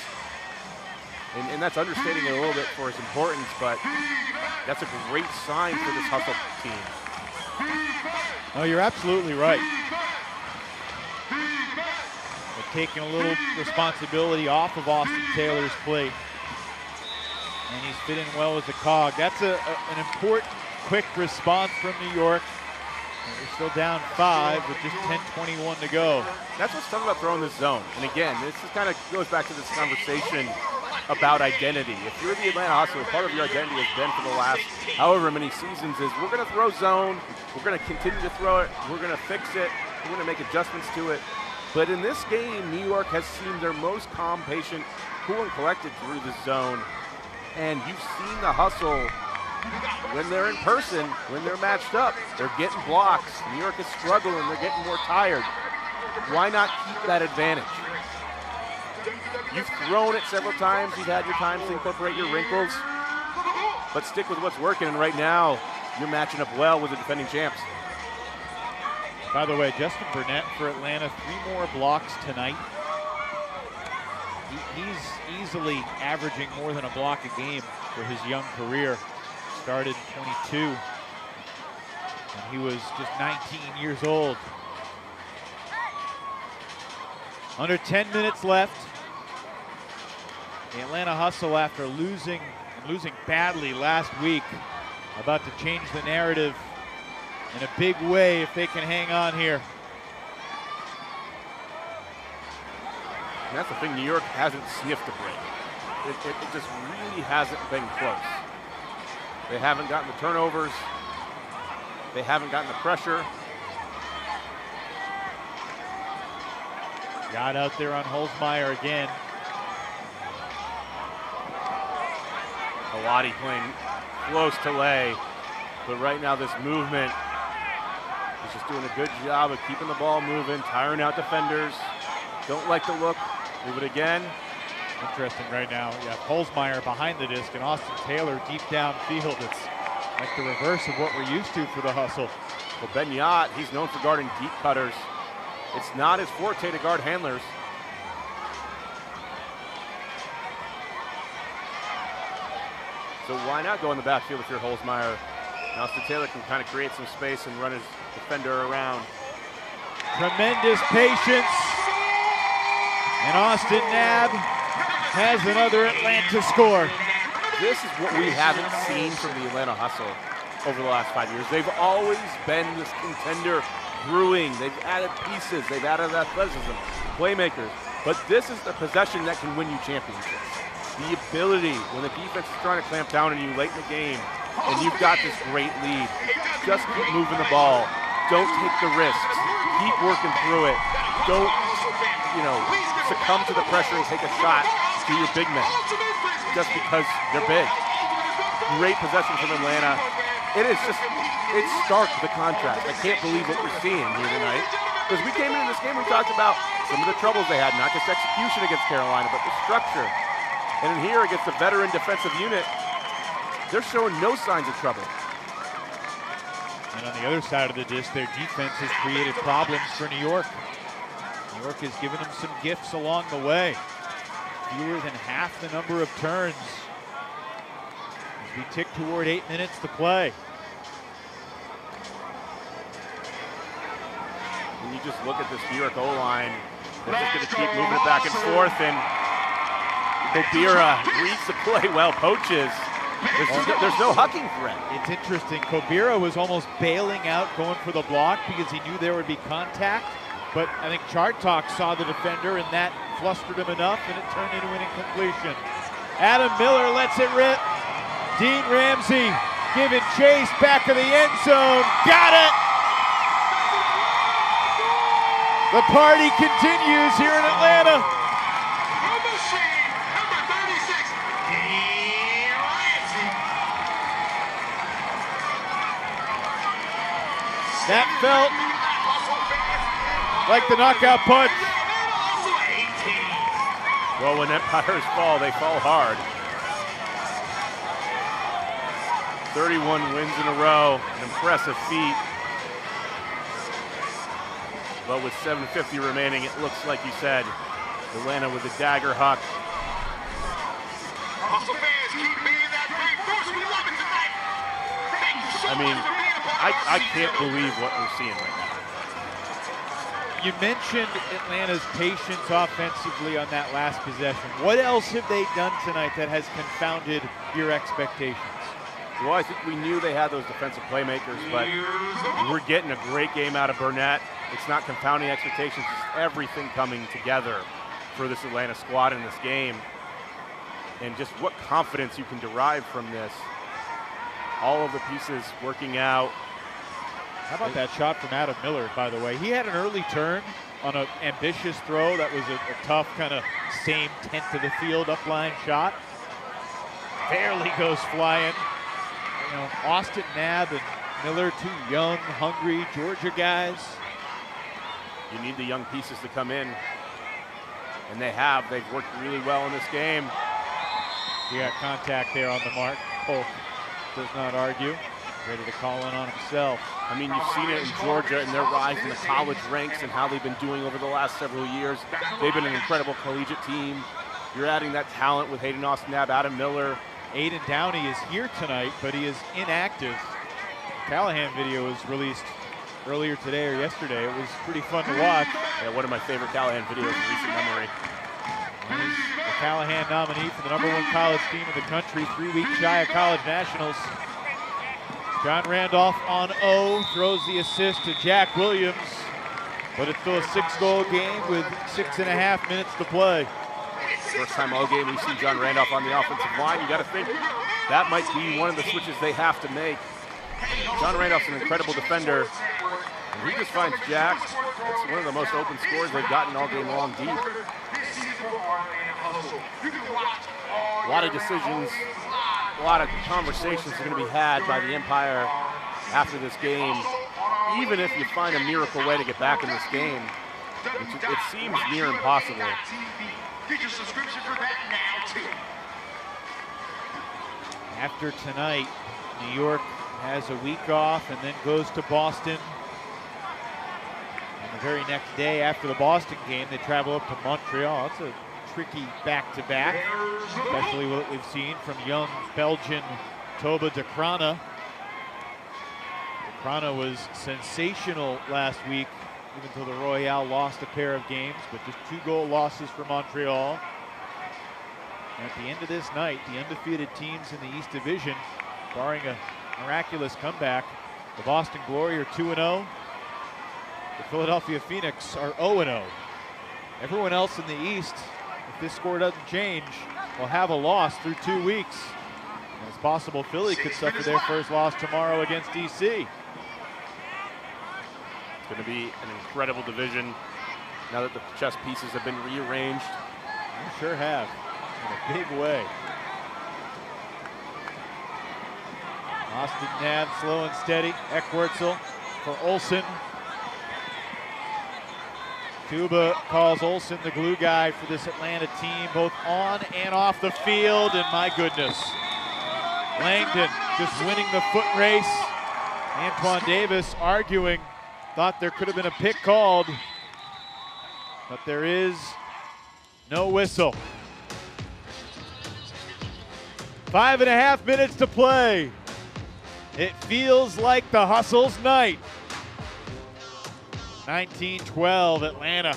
E: And that's understating it a little bit for his importance, but that's a great sign for this Hustle team.
D: No, you're absolutely right. They're taking a little responsibility off of Austin Taylor's plate. And he's fitting well as a cog. That's an important, quick response from New York. And we're still down 5 with just 10:21 to go.
E: That's what's tough about throwing this zone. And again, this is kind of goes back to this conversation about identity. If you're the Atlanta Hustle, part of your identity has been for the last however many seasons is we're going to throw zone, we're going to continue to throw it, we're going to fix it, we're going to make adjustments to it. But in this game, New York has seemed their most calm, patient, cool, and collected through the zone. And you've seen the Hustle when they're in person, when they're matched up, they're getting blocks. New York is struggling, they're getting more tired. Why not keep that advantage? You've thrown it several times, you've had your time to incorporate your wrinkles, but stick with what's working, and right now, you're matching up well with the defending champs.
D: By the way, Justin Burnett for Atlanta, 3 more blocks tonight. He's easily averaging more than a block a game for his young career. Started in 22, and he was just 19 years old. Under 10 minutes left. The Atlanta Hustle, after losing badly last week, about to change the narrative in a big way if they can hang on here.
E: And that's the thing, New York hasn't sniffed a break. It just really hasn't been close. They haven't gotten the turnovers. They haven't gotten the pressure.
D: Got out there on Holzmeyer again.
E: Awadi playing close to Lay. But right now this movement is just doing a good job of keeping the ball moving, tiring out defenders. Don't like the look. Move it again.
D: Interesting right now. You have Holzmeyer behind the disc and Austin Taylor deep downfield. It's like the reverse of what we're used to for the hustle.
E: Well, Ben-Yat, he's known for guarding deep cutters. It's not his forte to guard handlers. So why not go in the backfield if you're Holzmeyer? And Austin Taylor can kind of create some space and run his defender around.
D: Tremendous patience. And Austin Knabb has another Atlanta score.
E: This is what we haven't seen from the Atlanta Hustle over the last 5 years. They've always been this contender brewing. They've added pieces. They've added athleticism, playmakers. But this is the possession that can win you championships. The ability when the defense is trying to clamp down on you late in the game and you've got this great lead, just keep moving the ball. Don't take the risks. Keep working through it. Don't, succumb to the pressure and take a shot to your big men just because they're big. Great possession from Atlanta. It's stark, the contrast. I can't believe what we're seeing here tonight. Because we came into this game, we talked about some of the troubles they had, not just execution against Carolina, but the structure. And in here, against the veteran defensive unit, they're showing no signs of trouble.
D: And on the other side of the disc, their defense has created problems for New York. New York has given them some gifts along the way. Fewer than half the number of turns as we tick toward 8 minutes to play.
E: When you just look at this New York O-line, they're just going to keep moving it back and forth, and Kobira reads the play well, poaches. There's no hucking threat.
D: It's interesting. Kobira was almost bailing out, going for the block because he knew there would be contact. But I think Chartok saw the defender, and that flustered him enough, and it turned into an incompletion. Adam Miller lets it rip. Dean Ramsey giving chase back of the end zone. Got it! The party continues here in Atlanta. That felt like the knockout punch.
E: Well, when Empires fall, they fall hard. 31 wins in a row, an impressive feat. But with 7:50 remaining, it looks like you said, Atlanta with a dagger huck. I mean, I can't believe what we're seeing right now.
D: You mentioned Atlanta's patience offensively on that last possession. What else have they done tonight that has confounded your expectations?
E: Well, I think we knew they had those defensive playmakers, but we're getting a great game out of Burnett. It's not confounding expectations, just everything coming together for this Atlanta squad in this game. And just what confidence you can derive from this. All of the pieces working out.
D: How about that shot from Adam Miller, by the way? He had an early turn on an ambitious throw. That was a tough kind of same tenth of the field upline shot. Barely goes flying. You know, Austin Knabb and Miller, two young, hungry Georgia guys.
E: You need the young pieces to come in, and they have. They've worked really well in this game.
D: We got contact there on the mark. Polk does not argue. Ready to call in on himself.
E: I mean, you've seen it in Georgia and their rise in the college ranks and how they've been doing over the last several years. They've been an incredible collegiate team. You're adding that talent with Hayden Austin Knabb, Adam Miller.
D: Aiden Downey is here tonight, but he is inactive. Callahan video was released earlier today or yesterday. It was pretty fun to watch.
E: Yeah, one of my favorite Callahan videos in recent memory.
D: He's the Callahan nominee for the #1 college team in the country, 3 weeks shy of college nationals. John Randolph on O, throws the assist to Jack Williams, but it's still a 6-goal game with 6.5 minutes to play.
E: First time all game we've seen John Randolph on the offensive line. You got to think that might be one of the switches they have to make. John Randolph's an incredible defender, and he just finds Jack. It's one of the most open scores they've gotten all game long deep. A lot of decisions, a lot of conversations are going to be had by the Empire after this game. Even if you find a miracle way to get back in this game, which it seems near impossible.
F: Get your subscription for that now, too.
D: After tonight, New York has a week off and then goes to Boston. And the very next day after the Boston game, they travel up to Montreal. It's a tricky back-to-back, especially what we've seen from young Belgian Toba de Krana. De Krana was sensational last week, even though the Royale lost a pair of games, but just 2-goal losses for Montreal. And at the end of this night, the undefeated teams in the East Division, barring a miraculous comeback, the Boston Glory are 2-0. The Philadelphia Phoenix are 0-0. Everyone else in the East, if this score doesn't change, will have a loss through 2 weeks. And it's possible Philly could suffer their first loss tomorrow against DC.
E: It's going to be an incredible division now that the chess pieces have been rearranged.
D: They sure have, in a big way. Austin Nav slow and steady. Eckwurzel for Olsen. Tuba calls Olsen the glue guy for this Atlanta team, both on and off the field, and my goodness. Langdon just winning the foot race. Antoine Davis arguing, thought there could have been a pick called, but there is no whistle. 5.5 minutes to play. It feels like the Hustle's night. 19-12 Atlanta.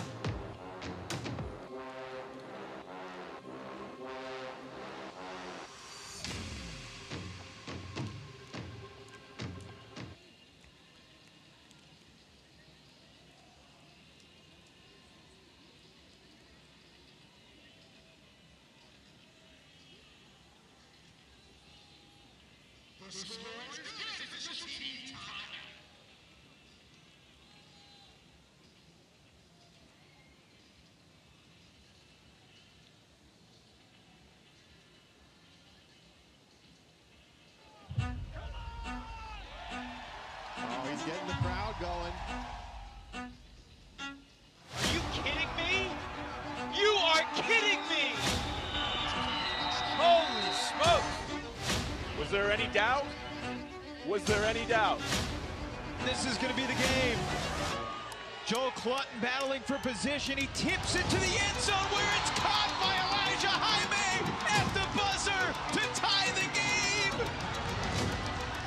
B: Getting the crowd going. Are you kidding me? You are kidding me!
C: Holy smoke! Was there any doubt? Was there any doubt?
B: This is going to be the game. Joe Clutton battling for position. He tips it to the end zone where it's caught by Elijah Jaime at the buzzer to tie the game.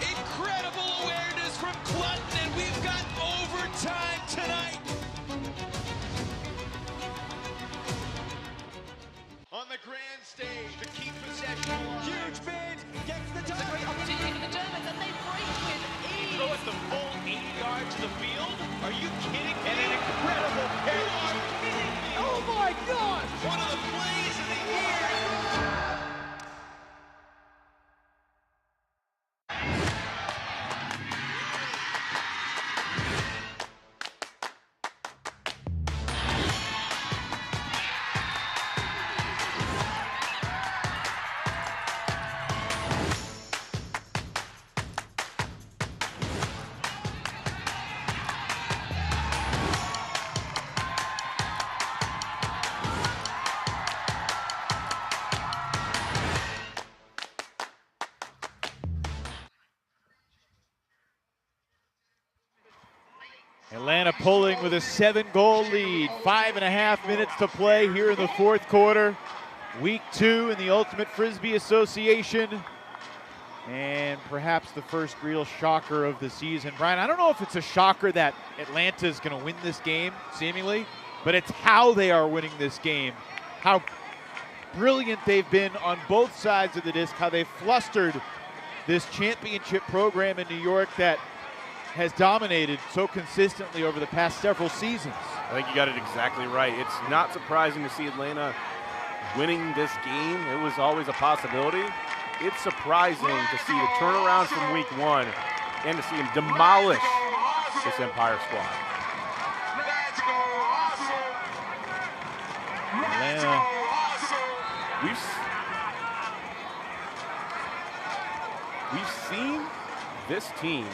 B: Incredible awareness from Clutton, and we've got overtime tonight. On the grand stage to keep possession. Huge bid, gets the time.
A: It's a great opportunity for the Germans, and they break with ease.
B: Throw it the full 80 yards to the field? Are you kidding me? And an incredible catch. You are kidding me. Oh my God. One of the plays of the year.
D: Atlanta pulling with a 7-goal lead. 5.5 minutes to play here in the fourth quarter. Week 2 in the Ultimate Frisbee Association. And perhaps the first real shocker of the season. Brian, I don't know if it's a shocker that Atlanta is going to win this game, seemingly, but it's how they are winning this game. How brilliant they've been on both sides of the disc, how they flustered this championship program in New York that has dominated so consistently over the past several seasons.
E: I think you got it exactly right. It's not surprising to see Atlanta winning this game. It was always a possibility. It's surprising to see the turnaround from week 1 and to see them demolish this Empire squad.
D: Atlanta.
E: We've seen this team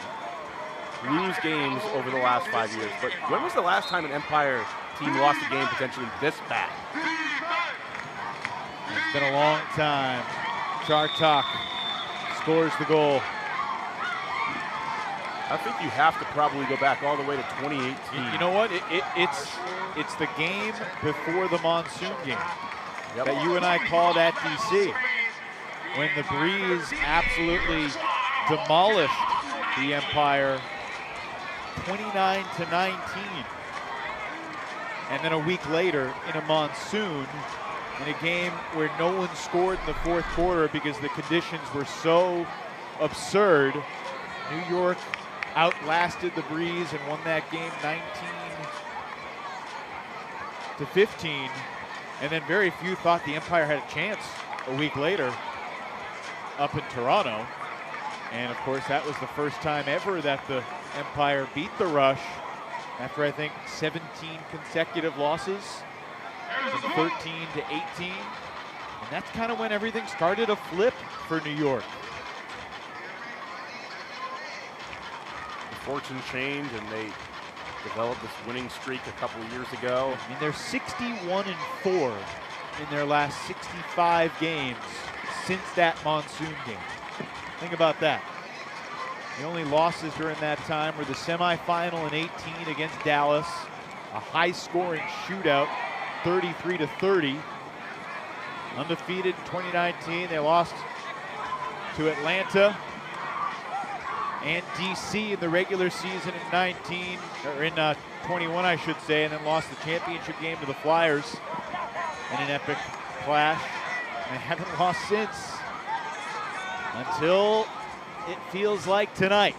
E: lose games over the last 5 years, but when was the last time an Empire team lost a game potentially this bad?
D: It's been a long time. Chartok scores the goal.
E: I think you have to probably go back all the way to 2018.
D: You know what? It's the game before the monsoon game that you and I called at DC, when the Breeze absolutely demolished the Empire 29-19. And then a week later, in a monsoon, in a game where no one scored in the fourth quarter because the conditions were so absurd, New York outlasted the Breeze and won that game 19-15. And then very few thought the Empire had a chance a week later up in Toronto. And of course, that was the first time ever that the Empire beat the Rush after, I think, 17 consecutive losses from 13-18. And that's kind of when everything started to flip for New York.
E: The fortune changed, and they developed this winning streak a couple of years ago.
D: I mean, they're 61-4 in their last 65 games since that monsoon game. Think about that. The only losses during that time were the semifinal in 18 against Dallas, a high-scoring shootout, 33-30. Undefeated in 2019, they lost to Atlanta and DC in the regular season in 19, or in 21, I should say, and then lost the championship game to the Flyers in an epic clash. And they haven't lost since until it feels like tonight.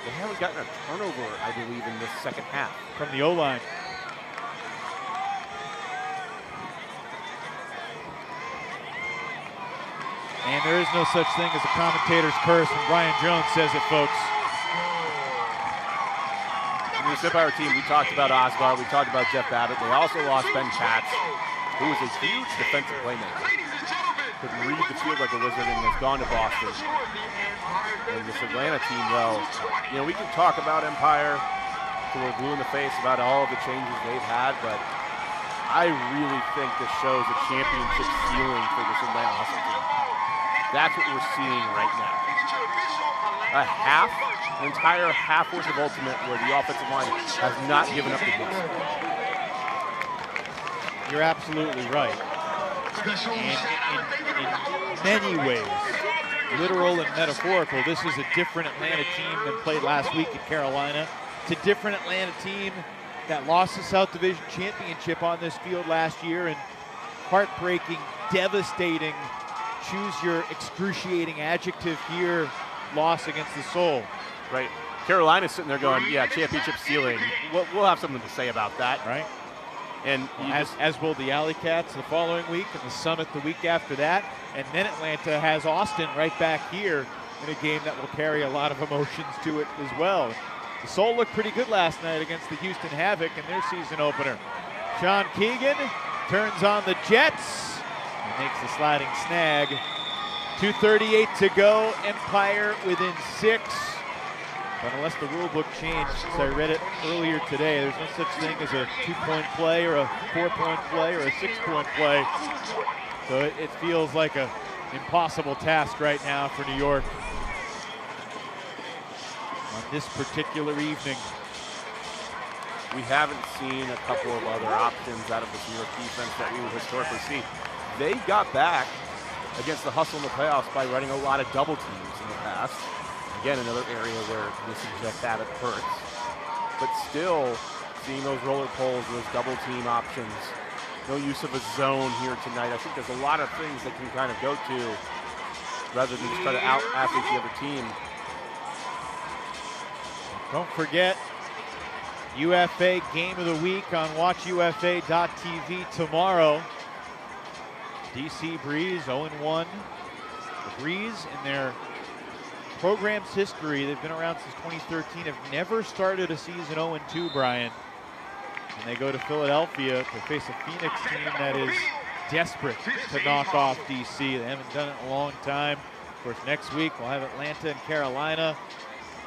E: They haven't gotten a turnover, I believe, in this second half.
D: From the O-line. And there is no such thing as a commentator's curse when Brian Jones says it, folks.
E: In this Empire team, we talked about Osbar, we talked about Jeff Babbitt. They also lost Ben Katz, who was a huge defensive playmaker. Could read the field like a wizard and has gone to Boston. And this Atlanta team, though, you know, we can talk about Empire till we're blue in the face about all of the changes they've had, but I really think this shows a championship ceiling for this Atlanta Hustle team. That's what we're seeing right now. An entire half worth of ultimate where the offensive line has not given up the ghost.
D: You're absolutely right. And in many ways, literal and metaphorical, this is a different Atlanta team than played last week in Carolina. It's a different Atlanta team that lost the South Division Championship on this field last year, and heartbreaking, devastating, choose your excruciating adjective here, loss against the Soul.
E: Right. Carolina's sitting there going, yeah, championship ceiling. We'll have something to say about that.
D: Right.
E: And
D: as will the AlleyCats the following week, and the Summit the week after that. And then Atlanta has Austin right back here in a game that will carry a lot of emotions to it as well. The Soul looked pretty good last night against the Houston Havoc in their season opener. Sean Keegan turns on the Jets and makes the sliding snag. 2:38 to go, Empire within 6. But unless the rule book changed, since I read it earlier today, there's no such thing as a 2-point play or a 4-point play or a 6-point play. So it feels like an impossible task right now for New York on this particular evening.
E: We haven't seen a couple of other options out of this New York defense that we would historically see. They got back against the Hustle in the playoffs by running a lot of double teams in the past. Again, another area where missing Jeff Babbitt hurts. But still, seeing those roller poles, those double team options, no use of a zone here tonight. I think there's a lot of things that can kind of go to rather than just try to out-athlete the other team.
D: Don't forget, UFA Game of the Week on WatchUFA.tv tomorrow. DC Breeze 0-1. The Breeze in their program's history, they've been around since 2013, have never started a season 0-2, Brian. And they go to Philadelphia to face a Phoenix team that is desperate to knock off DC. They haven't done it in a long time. Of course, next week we'll have Atlanta and Carolina.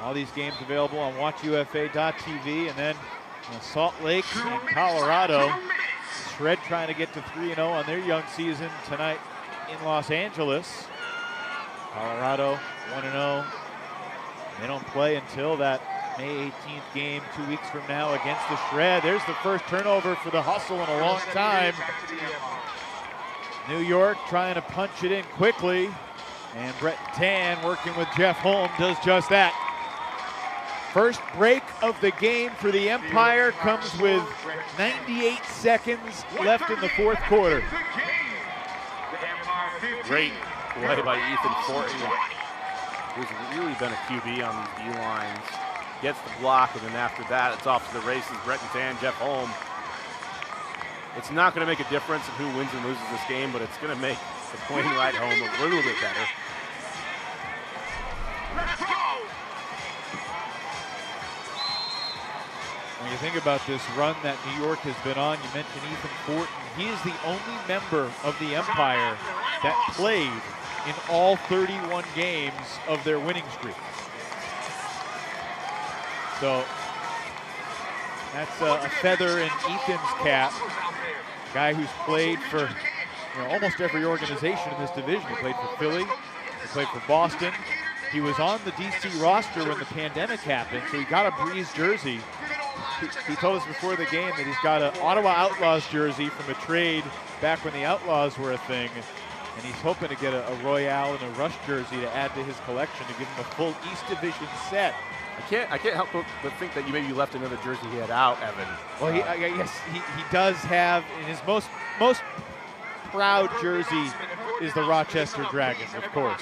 D: All these games available on WatchUFA.tv. And then Salt Lake and Colorado. Shred trying to get to 3-0 on their young season tonight in Los Angeles. Colorado 1-0. They don't play until that May 18th game 2 weeks from now against the Shred. There's the first turnover for the Hustle in a long time. New York trying to punch it in quickly. And Brett Tan, working with Jeff Holm, does just that. First break of the game for the Empire comes with 98 seconds left in the fourth quarter.
E: Great play by Ethan Fortin, who's really been a QB on these D-lines. Gets the block, and then after that, it's off to the races. Brett Tan, Jeff Holm. It's not going to make a difference in who wins and loses this game, but it's going to make the plane ride home a little bit better.
D: When you think about this run that New York has been on, you mentioned Ethan Fortin. He is the only member of the Empire that played in all 31 games of their winning streak. So that's a feather in Ethan's cap. Guy who's played for almost every organization in this division. He played for Philly, he played for Boston. He was on the DC roster when the pandemic happened, so he got a Breeze jersey. He told us before the game that he's got an Ottawa Outlaws jersey from a trade back when the Outlaws were a thing, and he's hoping to get a Royale and a Rush jersey to add to his collection to give him a full East Division set.
E: I can't help but think that you maybe left another jersey he had out, Evan.
D: Well, I guess he does have, in his most proud jersey is the Rochester Dragons, of course.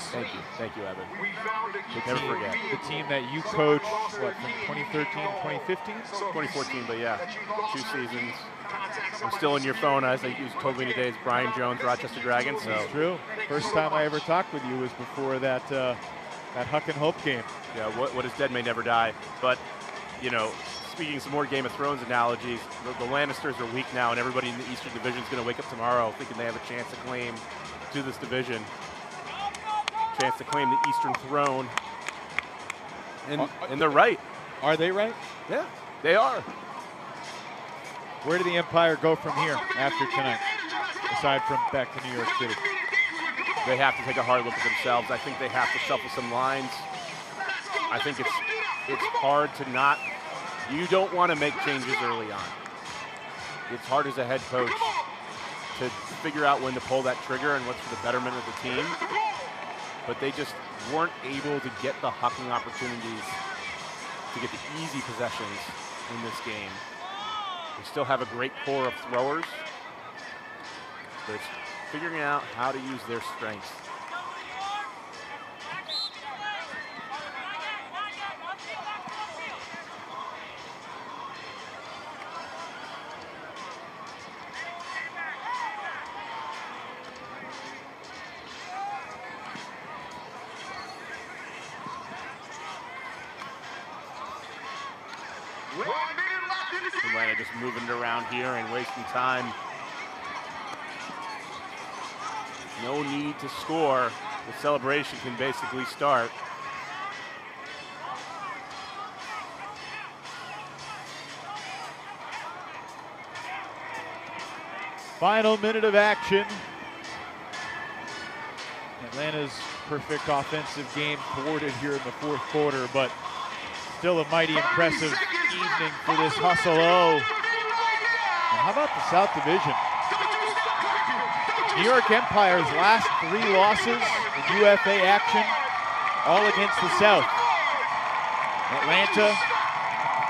E: Thank you, Evan.
D: Never forget. The team that you coached, what, from 2013 to 2015?
E: 2014, but yeah, 2 seasons. I'm still in your phone, as you told me today, is Brian Jones, Rochester Dragons. So.
D: That's true. First time I ever talked with you was before that Huck and Hope game.
E: Yeah, what is dead may never die. But, speaking some more Game of Thrones analogies, the Lannisters are weak now, and everybody in the Eastern Division is going to wake up tomorrow thinking they have a chance to claim to this division, chance to claim the Eastern throne. And they're right.
D: Are they right?
E: Yeah, they are.
D: Where do the Empire go from here after tonight, aside from back to New York City?
E: They have to take a hard look at themselves. I think they have to shuffle some lines. I think it's hard to not. You don't want to make changes early on. It's hard as a head coach to figure out when to pull that trigger and what's for the betterment of the team. But they just weren't able to get the hucking opportunities to get the easy possessions in this game. They still have a great core of throwers, but it's figuring out how to use their strengths. Atlanta just moving it around here and wasting time. No need to score. The celebration can basically start.
D: Final minute of action. Atlanta's perfect offensive game thwarted here in the fourth quarter, but still a mighty impressive evening for this Hustle O. And how about the South Division? New York Empire's last 3 losses in UFA action, all against the South. Atlanta,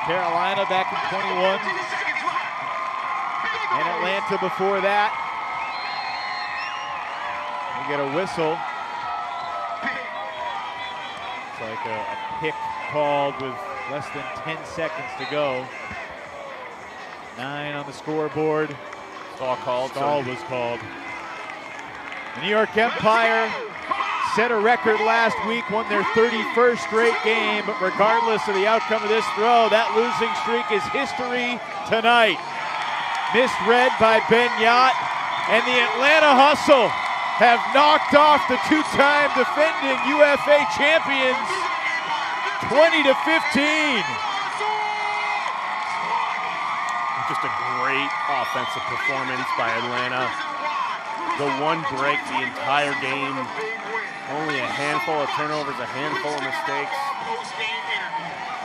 D: Carolina back in 21, and Atlanta before that. We get a whistle. It's like a pick called with less than 10 seconds to go. 9 on the scoreboard.
E: Stall called.
D: Stall was called. The New York Empire set a record last week, won their 31st straight game, but regardless of the outcome of this throw, that losing streak is history tonight. Misread by Ben Yacht, and the Atlanta Hustle have knocked off the 2-time defending UFA champions 20-15.
E: Just a great offensive performance by Atlanta. the one break the entire game. Only a handful of turnovers, a handful of mistakes.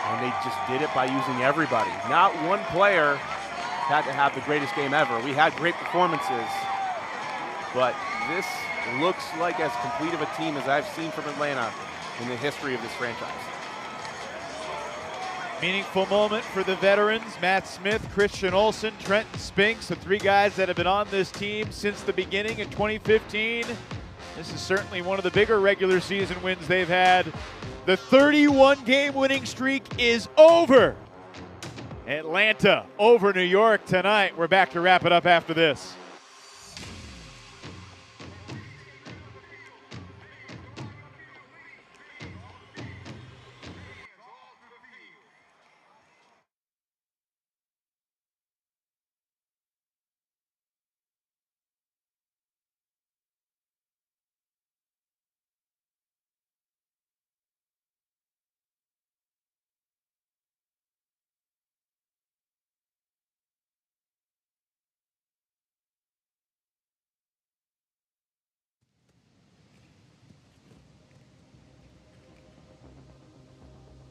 E: And they just did it by using everybody. Not one player had to have the greatest game ever. We had great performances, but this looks like as complete of a team as I've seen from Atlanta in the history of this franchise.
D: Meaningful moment for the veterans, Matt Smith, Christian Olsen, Trenton Spinks, the three guys that have been on this team since the beginning in 2015. This is certainly one of the bigger regular season wins they've had. The 31-game winning streak is over. Atlanta over New York tonight. We're back to wrap it up after this.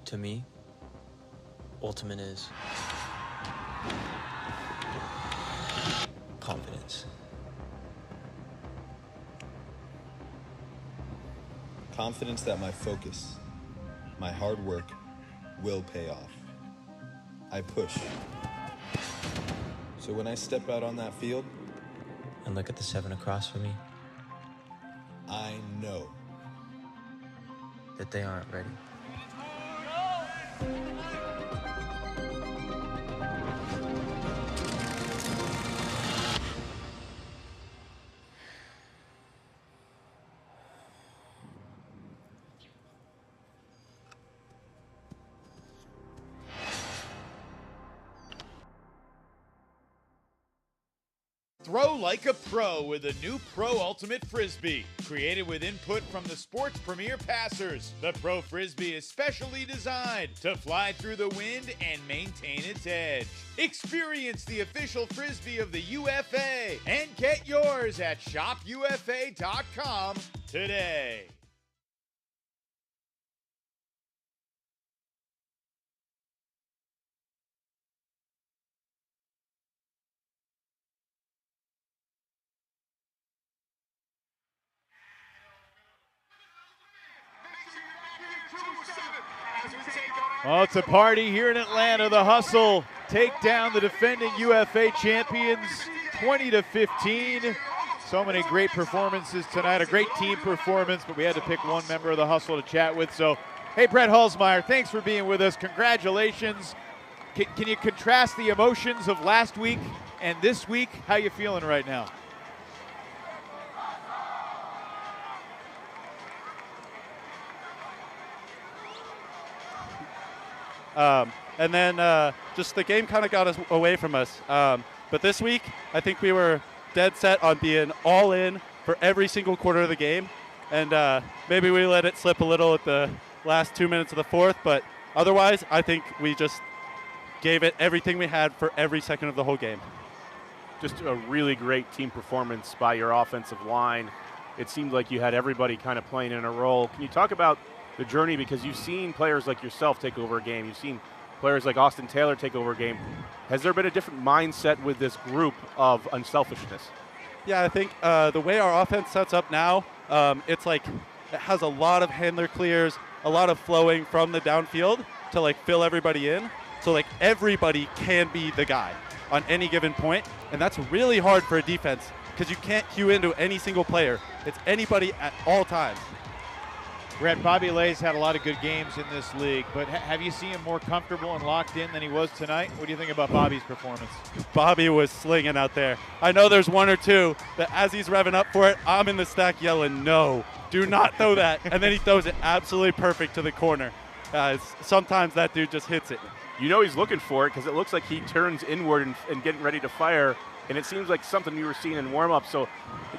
H: To me, ultimate is confidence.
I: Confidence that my focus, my hard work will pay off. I push. So when I step out on that field
H: and look at the 7 across from me,
I: I know
H: that they aren't ready.
D: Throw like a pro with a new Pro Ultimate Frisbee. Created with input from the sport's premier passers, the Pro Frisbee is specially designed to fly through the wind and maintain its edge. Experience the official Frisbee of the UFA and get yours at shopufa.com today. Well, it's a party here in Atlanta. The Hustle take down the defending UFA champions 20-15. So many great performances tonight, a great team performance, but we had to pick one member of the Hustle to chat with. So, hey, Brett Halsmeyer, thanks for being with us. Congratulations. Can you contrast the emotions of last week and this week? How you feeling right now?
M: And then just the game kind of got us away from us. But this week, I think we were dead set on being all in for every single quarter of the game. And maybe we let it slip a little at the last 2 minutes of the fourth. But otherwise, I think we just gave it everything we had for every second of the whole game.
E: Just a really great team performance by your offensive line. It seemed like you had everybody kind of playing in a role. Can you talk about the journey, because you've seen players like yourself take over a game. You've seen players like Austin Taylor take over a game. Has there been a different mindset with this group of unselfishness?
M: Yeah, I think the way our offense sets up now, it's like it has a lot of handler clears, a lot of flowing from the downfield to like fill everybody in. So like everybody can be the guy on any given point, and that's really hard for a defense because you can't cue into any single player. It's anybody at all times.
D: Brett, Bobby Lay's had a lot of good games in this league, but have you seen him more comfortable and locked in than he was tonight? What do you think about Bobby's performance?
M: Bobby was slinging out there. I know there's one or two that as he's revving up for it, I'm in the stack yelling, no, do not throw that. And then he throws it absolutely perfect to the corner. Sometimes that dude just hits it.
E: You know he's looking for it because it looks like he turns inward and getting ready to fire. And it seems like something you were seeing in warm-up. So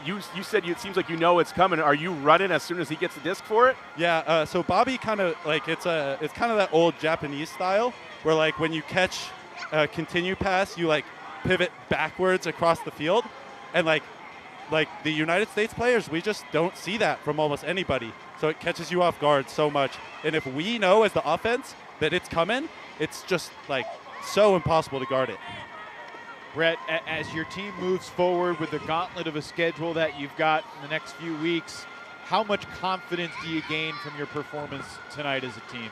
E: you said it seems like you know it's coming. Are you running as soon as he gets the disc for it?
M: Yeah, so Bobby kind of like it's kind of that old Japanese style where like when you catch a continue pass, you like pivot backwards across the field. And like like the United States players, we just don't see that from almost anybody. So it catches you off guard so much. And if we know as the offense that it's coming, it's just like so impossible to guard it.
D: Brett, as your team moves forward with the gauntlet of a schedule that you've got in the next few weeks, how much confidence do you gain from your performance tonight as a team?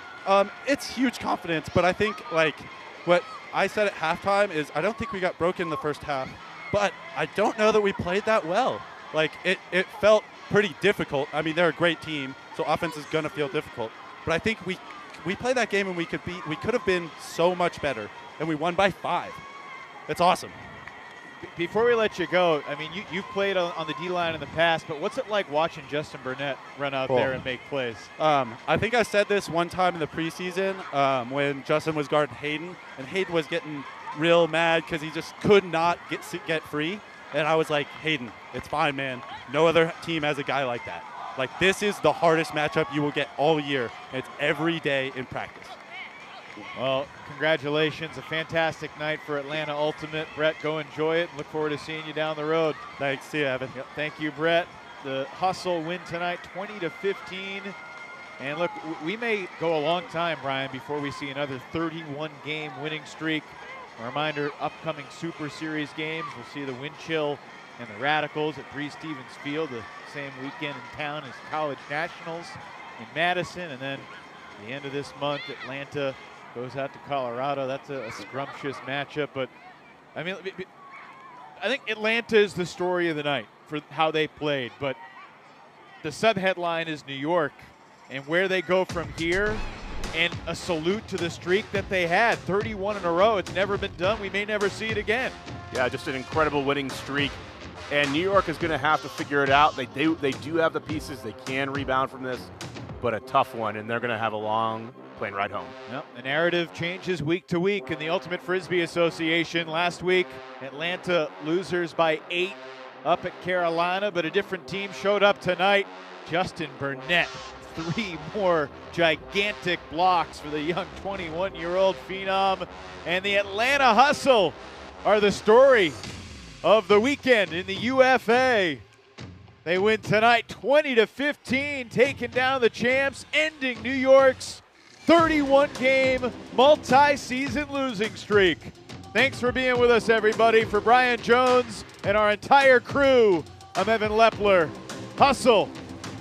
M: It's huge confidence, but I think like what I said at halftime is I don't think we got broken in the first half, but I don't know that we played that well. Like it felt pretty difficult. I mean, they're a great team, so offense is gonna feel difficult. But I think we played that game and we could have been so much better, and we won by 5. It's awesome.
D: Before we let you go, I mean, you've played on the D-line in the past, but what's it like watching Justin Burnett run out there and make plays?
M: I think I said this one time in the preseason when Justin was guarding Hayden, and Hayden was getting real mad because he just could not get free. And I was like, Hayden, it's fine, man. No other team has a guy like that. Like, this is the hardest matchup you will get all year, and it's every day in practice.
D: Well, congratulations. A fantastic night for Atlanta Ultimate. Brett, go enjoy it. Look forward to seeing you down the road.
M: Thanks. See you, Evan.
D: Yep, thank you, Brett. The Hustle win tonight, 20-15. And look, we may go a long time, Brian, before we see another 31-game winning streak. A reminder, upcoming Super Series games. We'll see the Wind Chill and the Radicals at 3 Stevens Field the same weekend in town as College Nationals in Madison. And then at the end of this month, Atlanta goes out to Colorado. That's a scrumptious matchup. But, I mean, I think Atlanta is the story of the night for how they played. But the sub-headline is New York and where they go from here. And a salute to the streak that they had, 31 in a row. It's never been done. We may never see it again.
E: Yeah, just an incredible winning streak. And New York is going to have to figure it out. They do have the pieces. They can rebound from this, but a tough one, and they're going to have a long plane ride home.
D: Yep, the narrative changes week to week in the Ultimate Frisbee Association. Last week, Atlanta losers by 8 up at Carolina, but a different team showed up tonight. Justin Burnett, 3 more gigantic blocks for the young 21-year-old phenom. And the Atlanta Hustle are the story of the weekend in the UFA. They win tonight 20-15, taking down the champs, ending New York's 31-game multi-season losing streak. Thanks for being with us, everybody. For Brian Jones and our entire crew, I'm Evan Lepler. Hustle.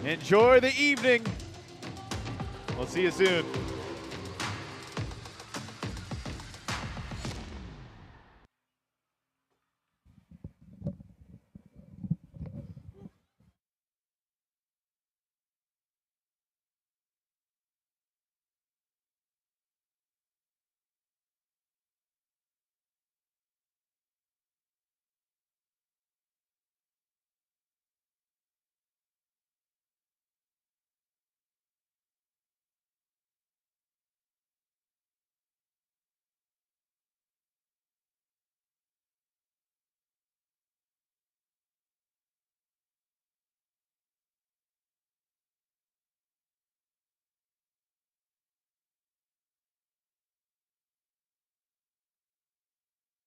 D: Enjoy the evening. We'll see you soon.